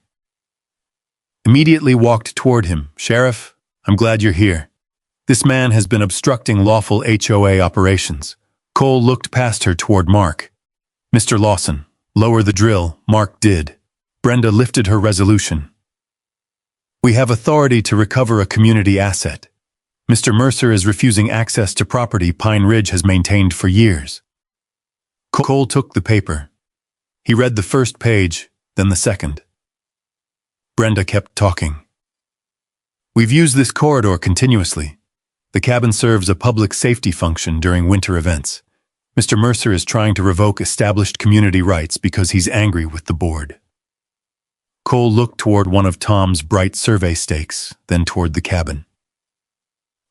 Immediately walked toward him. Sheriff, I'm glad you're here. This man has been obstructing lawful HOA operations. Cole looked past her toward Mark. Mr. Lawson, lower the drill. Mark did. Brenda lifted her resolution. We have authority to recover a community asset. Mr. Mercer is refusing access to property Pine Ridge has maintained for years. Cole took the paper. He read the first page, then the second. Brenda kept talking. We've used this corridor continuously. The cabin serves a public safety function during winter events. Mr. Mercer is trying to revoke established community rights because he's angry with the board. Cole looked toward one of Tom's bright survey stakes, then toward the cabin.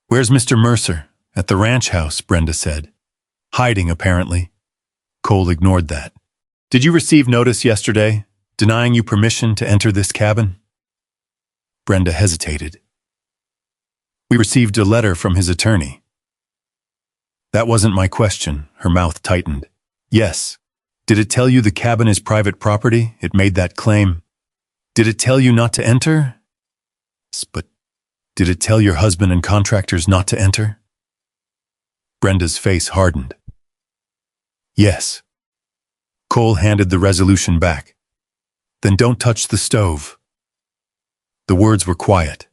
Where's Mr. Mercer? At the ranch house, Brenda said. Hiding, apparently. Cole ignored that. Did you receive notice yesterday, denying you permission to enter this cabin? Brenda hesitated. We received a letter from his attorney. That wasn't my question. Her mouth tightened. Yes. Did it tell you the cabin is private property? It made that claim. Did it tell you not to enter? But did it tell your husband and contractors not to enter? Brenda's face hardened. Yes. Cole handed the resolution back. Then don't touch the stove. The words were quiet.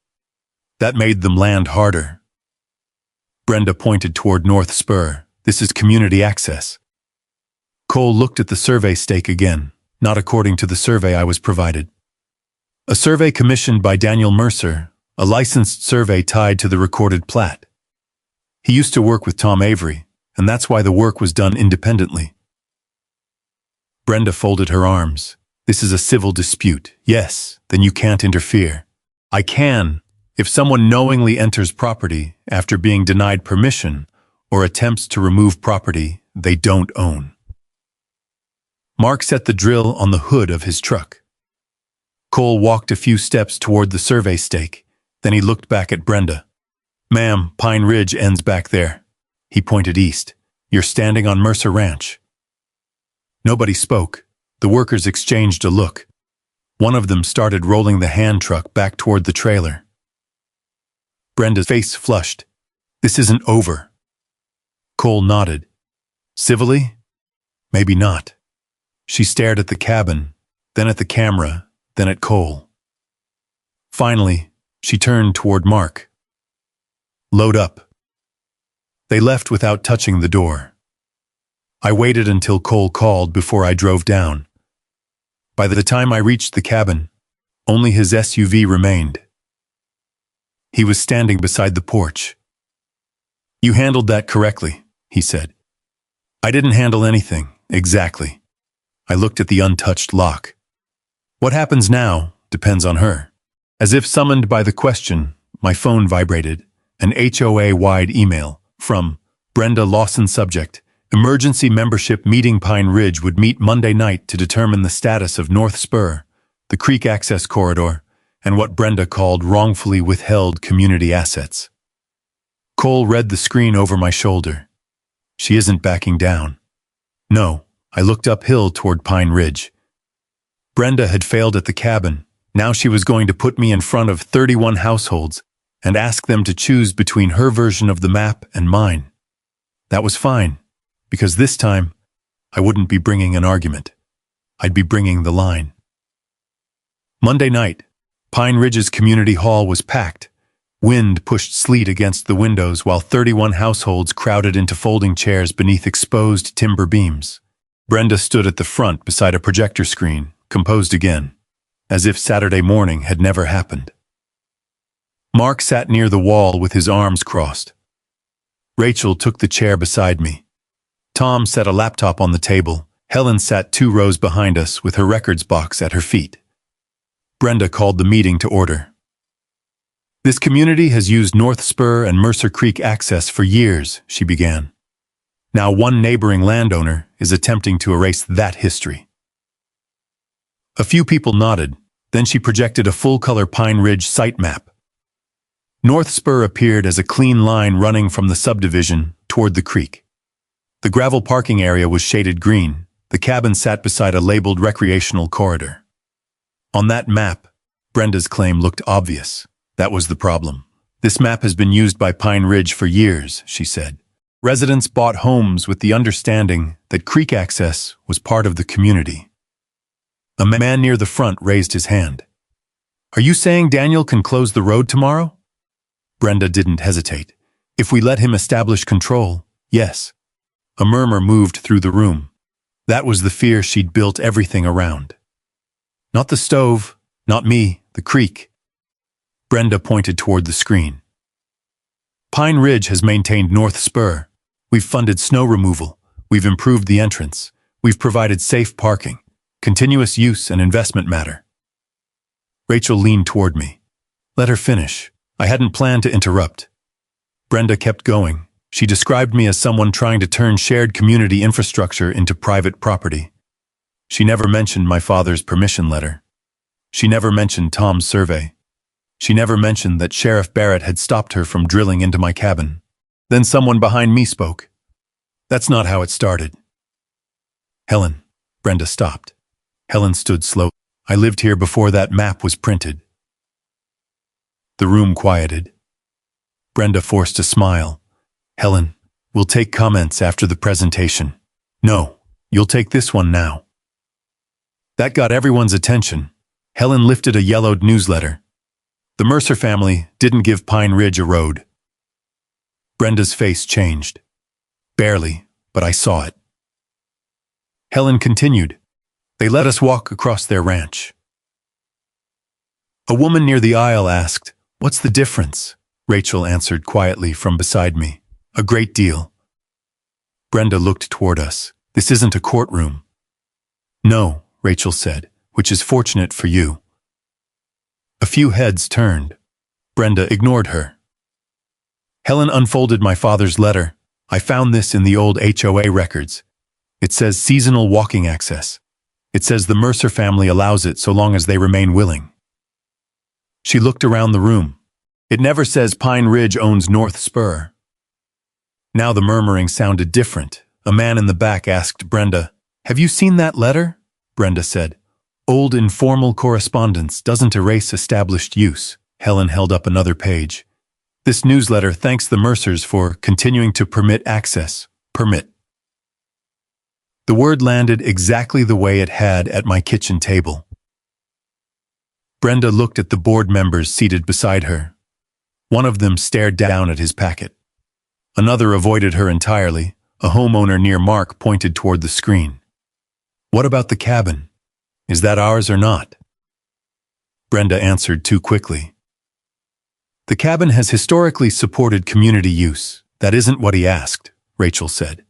That made them land harder. Brenda pointed toward North Spur. This is community access. Cole looked at the survey stake again, not according to the survey I was provided. A survey commissioned by Daniel Mercer, a licensed survey tied to the recorded plat. He used to work with Tom Avery, and that's why the work was done independently. Brenda folded her arms. This is a civil dispute. Yes, then you can't interfere. I can, if someone knowingly enters property after being denied permission or attempts to remove property they don't own. Mark set the drill on the hood of his truck. Cole walked a few steps toward the survey stake. Then he looked back at Brenda. Ma'am, Pine Ridge ends back there. He pointed east. You're standing on Mercer Ranch. Nobody spoke. The workers exchanged a look. One of them started rolling the hand truck back toward the trailer. Brenda's face flushed. This isn't over. Cole nodded. Civilly? Maybe not. She stared at the cabin, then at the camera, then at Cole. Finally, she turned toward Mark. Load up. They left without touching the door. I waited until Cole called before I drove down. By the time I reached the cabin, only his SUV remained. He was standing beside the porch. You handled that correctly, he said. I didn't handle anything, exactly. I looked at the untouched lock. What happens now depends on her. As if summoned by the question, my phone vibrated. An HOA-wide email from Brenda Lawson subject. Emergency membership meeting. Pine Ridge would meet Monday night to determine the status of North Spur, the creek access corridor, and what Brenda called wrongfully withheld community assets. Cole read the screen over my shoulder. She isn't backing down. No, I looked uphill toward Pine Ridge. Brenda had failed at the cabin. Now she was going to put me in front of 31 households and ask them to choose between her version of the map and mine. That was fine, because this time, I wouldn't be bringing an argument. I'd be bringing the line. Monday night, Pine Ridge's community hall was packed. Wind pushed sleet against the windows while 31 households crowded into folding chairs beneath exposed timber beams. Brenda stood at the front beside a projector screen, composed again, as if Saturday morning had never happened. Mark sat near the wall with his arms crossed. Rachel took the chair beside me. Tom set a laptop on the table. Helen sat 2 rows behind us with her records box at her feet. Brenda called the meeting to order. This community has used North Spur and Mercer Creek access for years, she began. Now one neighboring landowner is attempting to erase that history. A few people nodded, then she projected a full-color Pine Ridge site map. North Spur appeared as a clean line running from the subdivision toward the creek. The gravel parking area was shaded green. The cabin sat beside a labeled recreational corridor. On that map, Brenda's claim looked obvious. That was the problem. This map has been used by Pine Ridge for years, she said. Residents bought homes with the understanding that creek access was part of the community. A man near the front raised his hand. Are you saying Daniel can close the road tomorrow? Brenda didn't hesitate. If we let him establish control, yes. A murmur moved through the room. That was the fear she'd built everything around. Not the stove, not me, the creek. Brenda pointed toward the screen. Pine Ridge has maintained North Spur. We've funded snow removal. We've improved the entrance. We've provided safe parking. Continuous use and investment matter. Rachel leaned toward me. Let her finish. I hadn't planned to interrupt. Brenda kept going. She described me as someone trying to turn shared community infrastructure into private property. She never mentioned my father's permission letter. She never mentioned Tom's survey. She never mentioned that Sheriff Barrett had stopped her from drilling into my cabin. Then someone behind me spoke. That's not how it started. Helen. Brenda stopped. Helen stood slow. I lived here before that map was printed. The room quieted. Brenda forced a smile. Helen, we'll take comments after the presentation. No, you'll take this one now. That got everyone's attention. Helen lifted a yellowed newsletter. The Mercer family didn't give Pine Ridge a road. Brenda's face changed. Barely, but I saw it. Helen continued. They let us walk across their ranch. A woman near the aisle asked, "What's the difference?" Rachel answered quietly from beside me. "A great deal." Brenda looked toward us. "This isn't a courtroom." "No," Rachel said, "which is fortunate for you." A few heads turned. Brenda ignored her. Helen unfolded my father's letter. I found this in the old HOA records. It says seasonal walking access. It says the Mercer family allows it so long as they remain willing. She looked around the room. It never says Pine Ridge owns North Spur. Now the murmuring sounded different. A man in the back asked Brenda, "Have you seen that letter?" Brenda said, "Old informal correspondence doesn't erase established use." Helen held up another page. "This newsletter thanks the Mercers for continuing to permit access. Permit." The word landed exactly the way it had at my kitchen table. Brenda looked at the board members seated beside her. One of them stared down at his packet. Another avoided her entirely. A homeowner near Mark pointed toward the screen. "What about the cabin? Is that ours or not?" Brenda answered too quickly. "The cabin has historically supported community use. That isn't what he asked, Rachel said.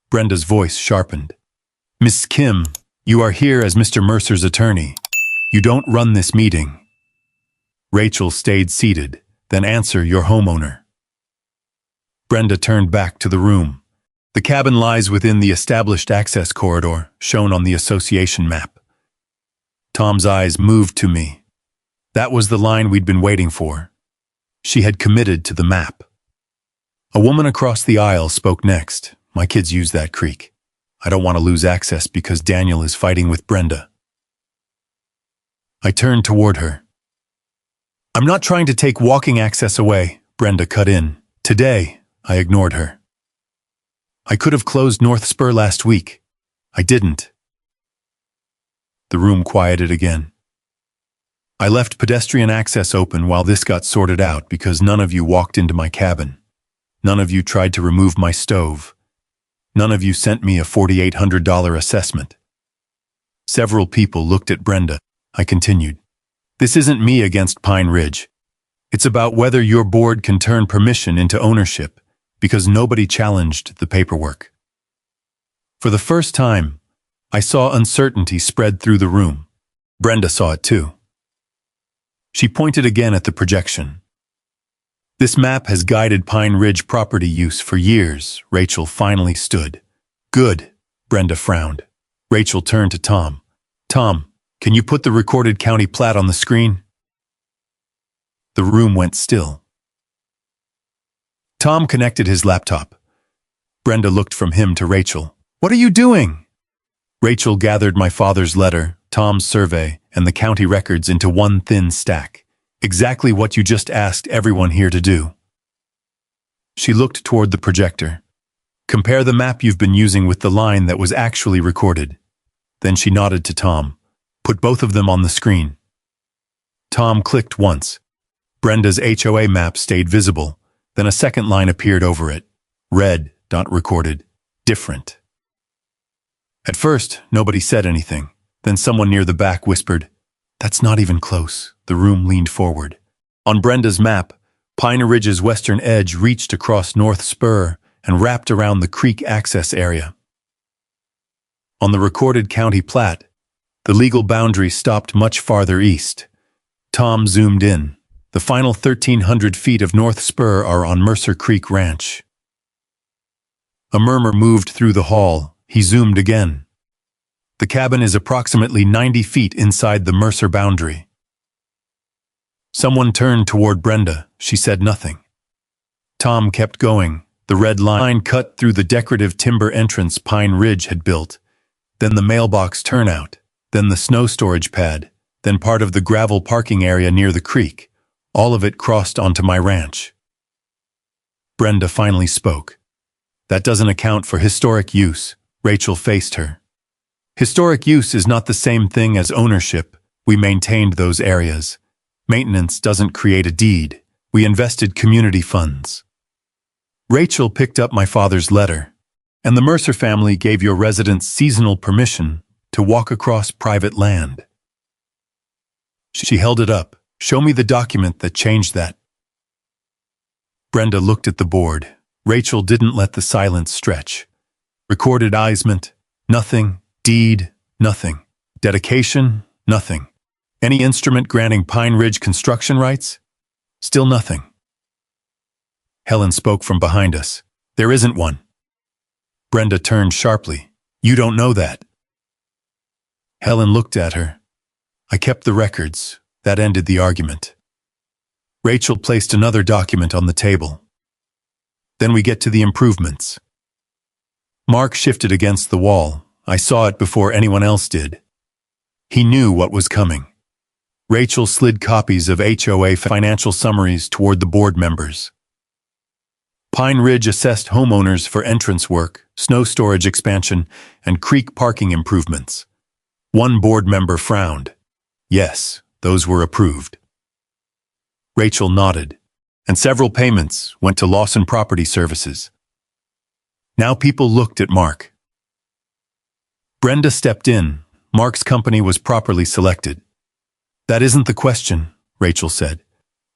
Brenda's voice sharpened. Miss Kim, you are here as Mr. Mercer's attorney. You don't run this meeting. Rachel stayed seated, then answer your homeowner. Brenda turned back to the room. The cabin lies within the established access corridor, shown on the association map. Tom's eyes moved to me. That was the line we'd been waiting for. She had committed to the map. A woman across the aisle spoke next. My kids use that creek. I don't want to lose access because Daniel is fighting with Brenda. I turned toward her. I'm not trying to take walking access away, Brenda cut in. Today, I ignored her. I could have closed North Spur last week. I didn't. The room quieted again. I left pedestrian access open while this got sorted out because none of you walked into my cabin. None of you tried to remove my stove. None of you sent me a $4,800 assessment. Several people looked at Brenda. I continued. This isn't me against Pine Ridge. It's about whether your board can turn permission into ownership, because nobody challenged the paperwork. For the first time, I saw uncertainty spread through the room. Brenda saw it too. She pointed again at the projection. This map has guided Pine Ridge property use for years, Rachel finally stood. Good, Brenda frowned. Rachel turned to Tom. Tom, can you put the recorded county plat on the screen? The room went still. Tom connected his laptop. Brenda looked from him to Rachel. What are you doing? Rachel gathered my father's letter, Tom's survey, and the county records into one thin stack. Exactly what you just asked everyone here to do. She looked toward the projector. Compare the map you've been using with the line that was actually recorded. Then she nodded to Tom. Put both of them on the screen. Tom clicked once. Brenda's HOA map stayed visible. Then a second line appeared over it. Red, dot recorded, different. At first, nobody said anything. Then someone near the back whispered, That's not even close. The room leaned forward. On Brenda's map, Pine Ridge's western edge reached across North Spur and wrapped around the creek access area. On the recorded county plat, the legal boundary stopped much farther east. Tom zoomed in. The final 1,300 feet of North Spur are on Mercer Creek Ranch. A murmur moved through the hall. He zoomed again. The cabin is approximately 90 feet inside the Mercer boundary. Someone turned toward Brenda. She said nothing. Tom kept going. The red line cut through the decorative timber entrance Pine Ridge had built, then the mailbox turnout, then the snow storage pad, then part of the gravel parking area near the creek. All of it crossed onto my ranch. Brenda finally spoke. That doesn't account for historic use. Rachel faced her. Historic use is not the same thing as ownership. We maintained those areas. Maintenance doesn't create a deed. We invested community funds. Rachel picked up my father's letter, and the Mercer family gave your residents seasonal permission to walk across private land. She held it up. Show me the document that changed that. Brenda looked at the board. Rachel didn't let the silence stretch. Recorded easement, nothing. Deed, nothing. Dedication, nothing. Any instrument granting Pine Ridge construction rights? Still nothing. Helen spoke from behind us. There isn't one. Brenda turned sharply. You don't know that. Helen looked at her. I kept the records. That ended the argument. Rachel placed another document on the table. Then we get to the improvements. Mark shifted against the wall. I saw it before anyone else did. He knew what was coming. Rachel slid copies of HOA financial summaries toward the board members. Pine Ridge assessed homeowners for entrance work, snow storage expansion, and creek parking improvements. One board member frowned. Yes, those were approved. Rachel nodded, and several payments went to Lawson Property Services. Now people looked at Mark. Brenda stepped in. Mark's company was properly selected. That isn't the question, Rachel said.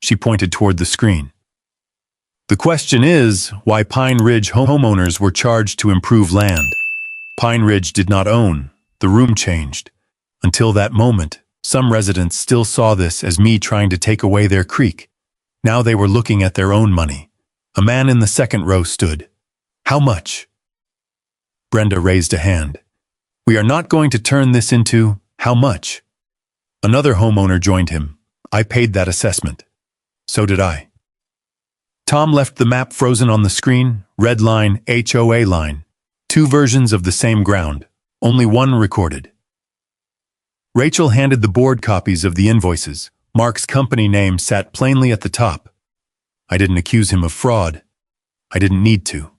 She pointed toward the screen. The question is why Pine Ridge homeowners were charged to improve land. Pine Ridge did not own. The room changed. Until that moment, some residents still saw this as me trying to take away their creek. Now they were looking at their own money. A man in the second row stood. How much? Brenda raised a hand. We are not going to turn this into, how much? Another homeowner joined him. I paid that assessment. So did I. Tom left the map frozen on the screen, red line, HOA line. Two versions of the same ground, only one recorded. Rachel handed the board copies of the invoices. Mark's company name sat plainly at the top. I didn't accuse him of fraud. I didn't need to.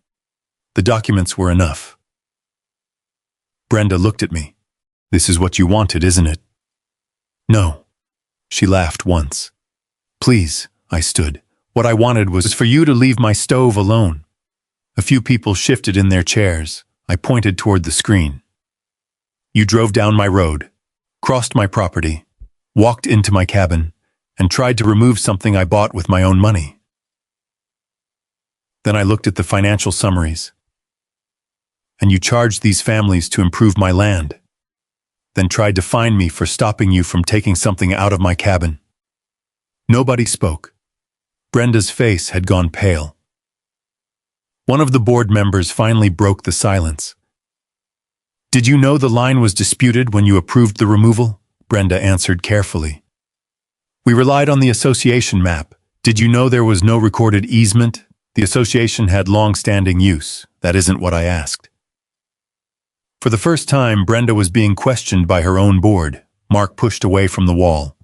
The documents were enough. Brenda looked at me. This is what you wanted, isn't it? No. She laughed once. Please, I stood. What I wanted was for you to leave my stove alone. A few people shifted in their chairs. I pointed toward the screen. You drove down my road, crossed my property, walked into my cabin, and tried to remove something I bought with my own money. Then I looked at the financial summaries. And you charged these families to improve my land. Then tried to fine me for stopping you from taking something out of my cabin. Nobody spoke. Brenda's face had gone pale. One of the board members finally broke the silence. Did you know the line was disputed when you approved the removal? Brenda answered carefully. We relied on the association map. Did you know there was no recorded easement? The association had long-standing use. That isn't what I asked. For the first time, Brenda was being questioned by her own board. Mark pushed away from the wall.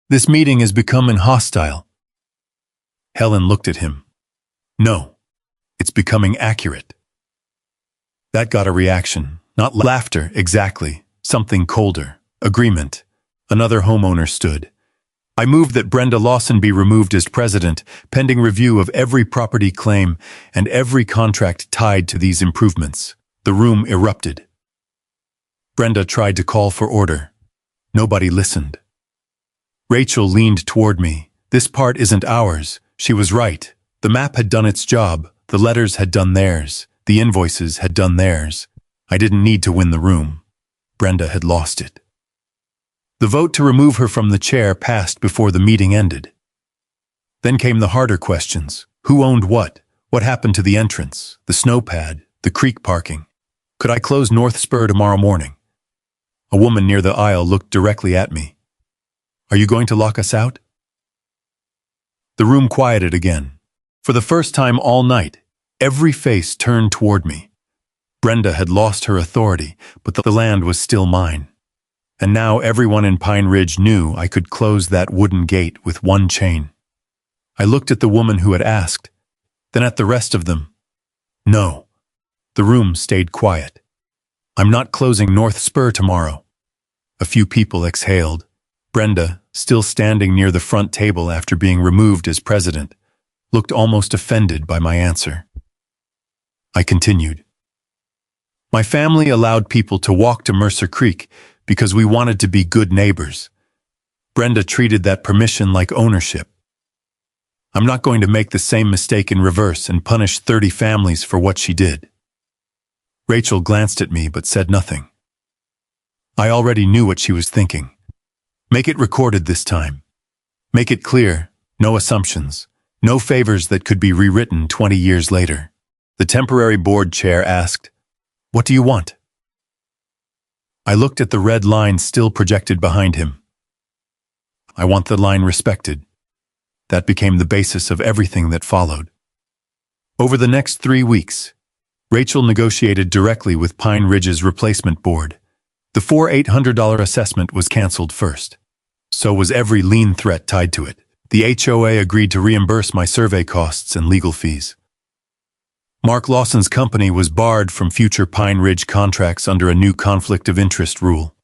This meeting has become hostile. Helen looked at him. No, it's becoming accurate. That got a reaction. Not laughter, exactly. Something colder. Agreement. Another homeowner stood. I moved that Brenda Lawson be removed as president, pending review of every property claim and every contract tied to these improvements. The room erupted. Brenda tried to call for order. Nobody listened. Rachel leaned toward me. This part isn't ours. She was right. The map had done its job. The letters had done theirs. The invoices had done theirs. I didn't need to win the room. Brenda had lost it. The vote to remove her from the chair passed before the meeting ended. Then came the harder questions. Who owned what? What happened to the entrance, the snow pad, the creek parking? Could I close North Spur tomorrow morning? A woman near the aisle looked directly at me. Are you going to lock us out? The room quieted again. For the first time all night, every face turned toward me. Brenda had lost her authority, but the land was still mine. And now everyone in Pine Ridge knew I could close that wooden gate with one chain. I looked at the woman who had asked, then at the rest of them. No. The room stayed quiet. I'm not closing North Spur tomorrow. A few people exhaled. Brenda, still standing near the front table after being removed as president, looked almost offended by my answer. I continued. My family allowed people to walk to Mercer Creek because we wanted to be good neighbors. Brenda treated that permission like ownership. I'm not going to make the same mistake in reverse and punish 30 families for what she did. Rachel glanced at me but said nothing. I already knew what she was thinking. Make it recorded this time. Make it clear, no assumptions, no favors that could be rewritten 20 years later. The temporary board chair asked, "What do you want?" I looked at the red line still projected behind him. I want the line respected. That became the basis of everything that followed. Over the next 3 weeks, Rachel negotiated directly with Pine Ridge's replacement board. The $4,800 assessment was canceled first. So was every lien threat tied to it. The HOA agreed to reimburse my survey costs and legal fees. Mark Lawson's company was barred from future Pine Ridge contracts under a new conflict of interest rule.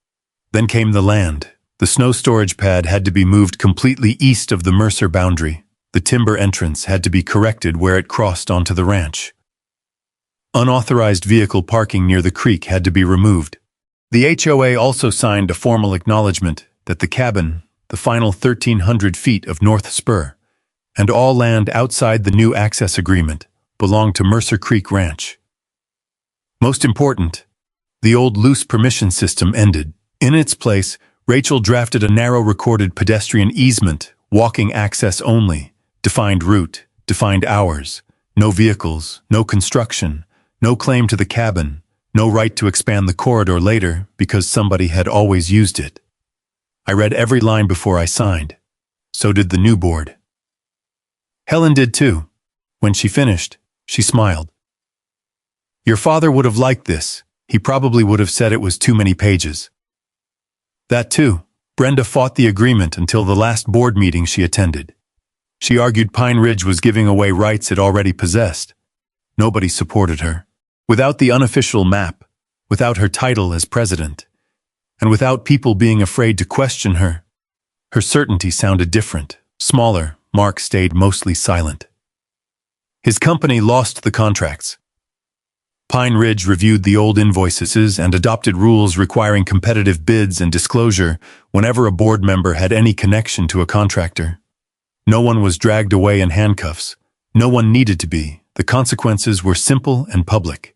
Then came the land. The snow storage pad had to be moved completely east of the Mercer boundary. The timber entrance had to be corrected where it crossed onto the ranch. Unauthorized vehicle parking near the creek had to be removed. The HOA also signed a formal acknowledgement that the cabin, the final 1,300 feet of North Spur, and all land outside the new access agreement belonged to Mercer Creek Ranch. Most important, the old loose permission system ended. In its place, Rachel drafted a narrow recorded pedestrian easement, walking access only, defined route, defined hours, no vehicles, no construction, no claim to the cabin, no right to expand the corridor later because somebody had always used it. I read every line before I signed. So did the new board. Helen did too. When she finished, she smiled. Your father would have liked this. He probably would have said it was too many pages. That too. Brenda fought the agreement until the last board meeting she attended. She argued Pine Ridge was giving away rights it already possessed. Nobody supported her. Without the unofficial map, without her title as president, and without people being afraid to question her, her certainty sounded different, smaller. Mark stayed mostly silent. His company lost the contracts. Pine Ridge reviewed the old invoices and adopted rules requiring competitive bids and disclosure whenever a board member had any connection to a contractor. No one was dragged away in handcuffs. No one needed to be. The consequences were simple and public.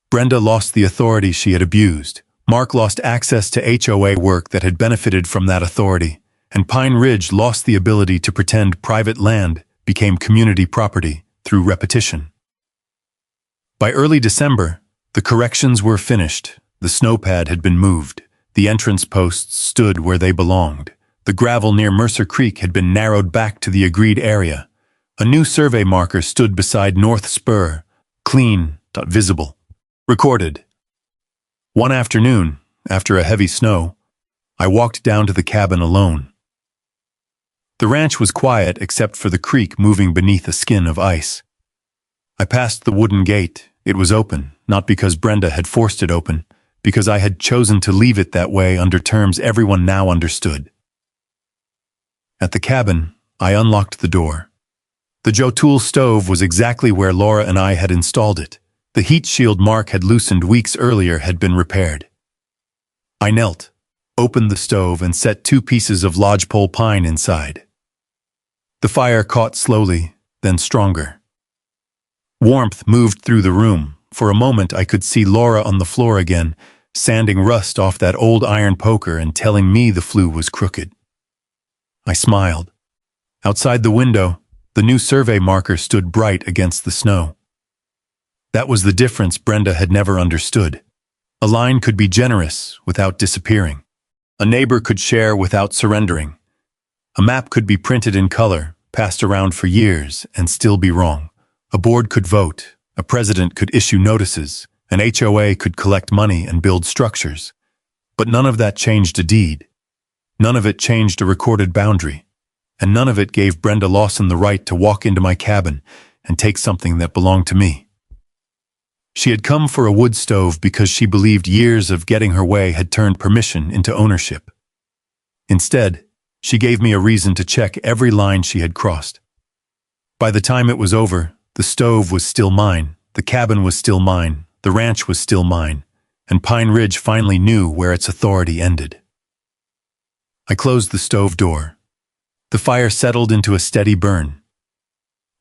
Brenda lost the authority she had abused. Mark lost access to HOA work that had benefited from that authority. And Pine Ridge lost the ability to pretend private land became community property through repetition. By early December, the corrections were finished. The snowpad had been moved. The entrance posts stood where they belonged. The gravel near Mercer Creek had been narrowed back to the agreed area. A new survey marker stood beside North Spur, clean, visible. Recorded. One afternoon, after a heavy snow, I walked down to the cabin alone. The ranch was quiet except for the creek moving beneath a skin of ice. I passed the wooden gate. It was open, not because Brenda had forced it open, because I had chosen to leave it that way under terms everyone now understood. At the cabin, I unlocked the door. The Joe Tool stove was exactly where Laura and I had installed it. The heat shield Mark had loosened weeks earlier had been repaired. I knelt, opened the stove, and set 2 pieces of lodgepole pine inside. The fire caught slowly, then stronger. Warmth moved through the room. For a moment I could see Laura on the floor again, sanding rust off that old iron poker and telling me the flue was crooked. I smiled. Outside the window, the new survey marker stood bright against the snow. That was the difference Brenda had never understood. A line could be generous without disappearing. A neighbor could share without surrendering. A map could be printed in color, passed around for years, and still be wrong. A board could vote, a president could issue notices, an HOA could collect money and build structures. But none of that changed a deed. None of it changed a recorded boundary. And none of it gave Brenda Lawson the right to walk into my cabin and take something that belonged to me. She had come for a wood stove because she believed years of getting her way had turned permission into ownership. Instead, she gave me a reason to check every line she had crossed. By the time it was over, the stove was still mine, the cabin was still mine, the ranch was still mine, and Pine Ridge finally knew where its authority ended. I closed the stove door. The fire settled into a steady burn.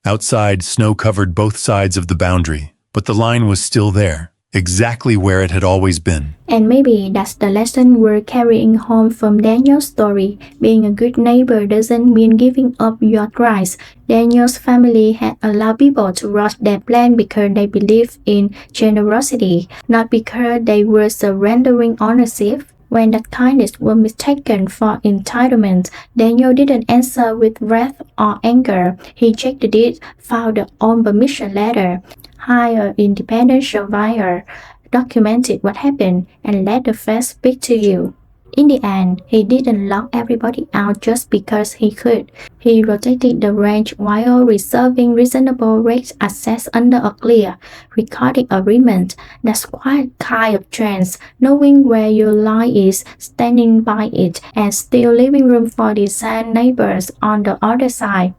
Outside, snow covered both sides of the boundary, but the line was still there, exactly where it had always been.
And maybe that's the lesson we're carrying home from Daniel's story. Being a good neighbor doesn't mean giving up your rights. Daniel's family had allowed people to rush their plan because they believed in generosity, not because they were surrendering ownership. When that kindness was mistaken for entitlement, Daniel didn't answer with wrath or anger. He checked the deed, filed the own permission letter, hired an independent surveyor, documented what happened, and let the facts speak to you. In the end, he didn't lock everybody out just because he could. He rotated the range while reserving reasonable rate access under a clear, recorded agreement. That's quite kind of chance, knowing where your line is, standing by it, and still leaving room for decent neighbors on the other side.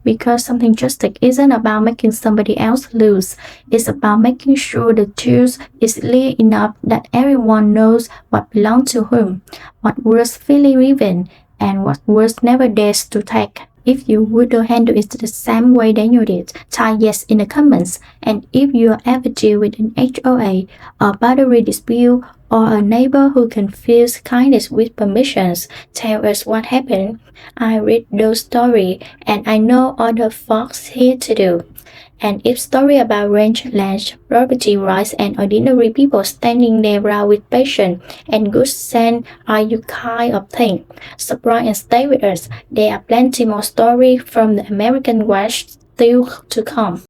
Because something justice isn't about making somebody else lose. It's about making sure the truth is clear enough that everyone knows what belongs to whom, what was freely given, and what was never theirs to take. If you would handle it the same way Daniel did, type yes in the comments. And if you ever deal with an HOA, a boundary dispute, or a neighbor who confuses kindness with permissions, tell us what happened. I read those stories and I know other folks here to do. And if story about range land, property rights, and ordinary people standing their ground with patience and good sense are your kind of thing, subscribe and stay with us. There are plenty more stories from the American West still to come.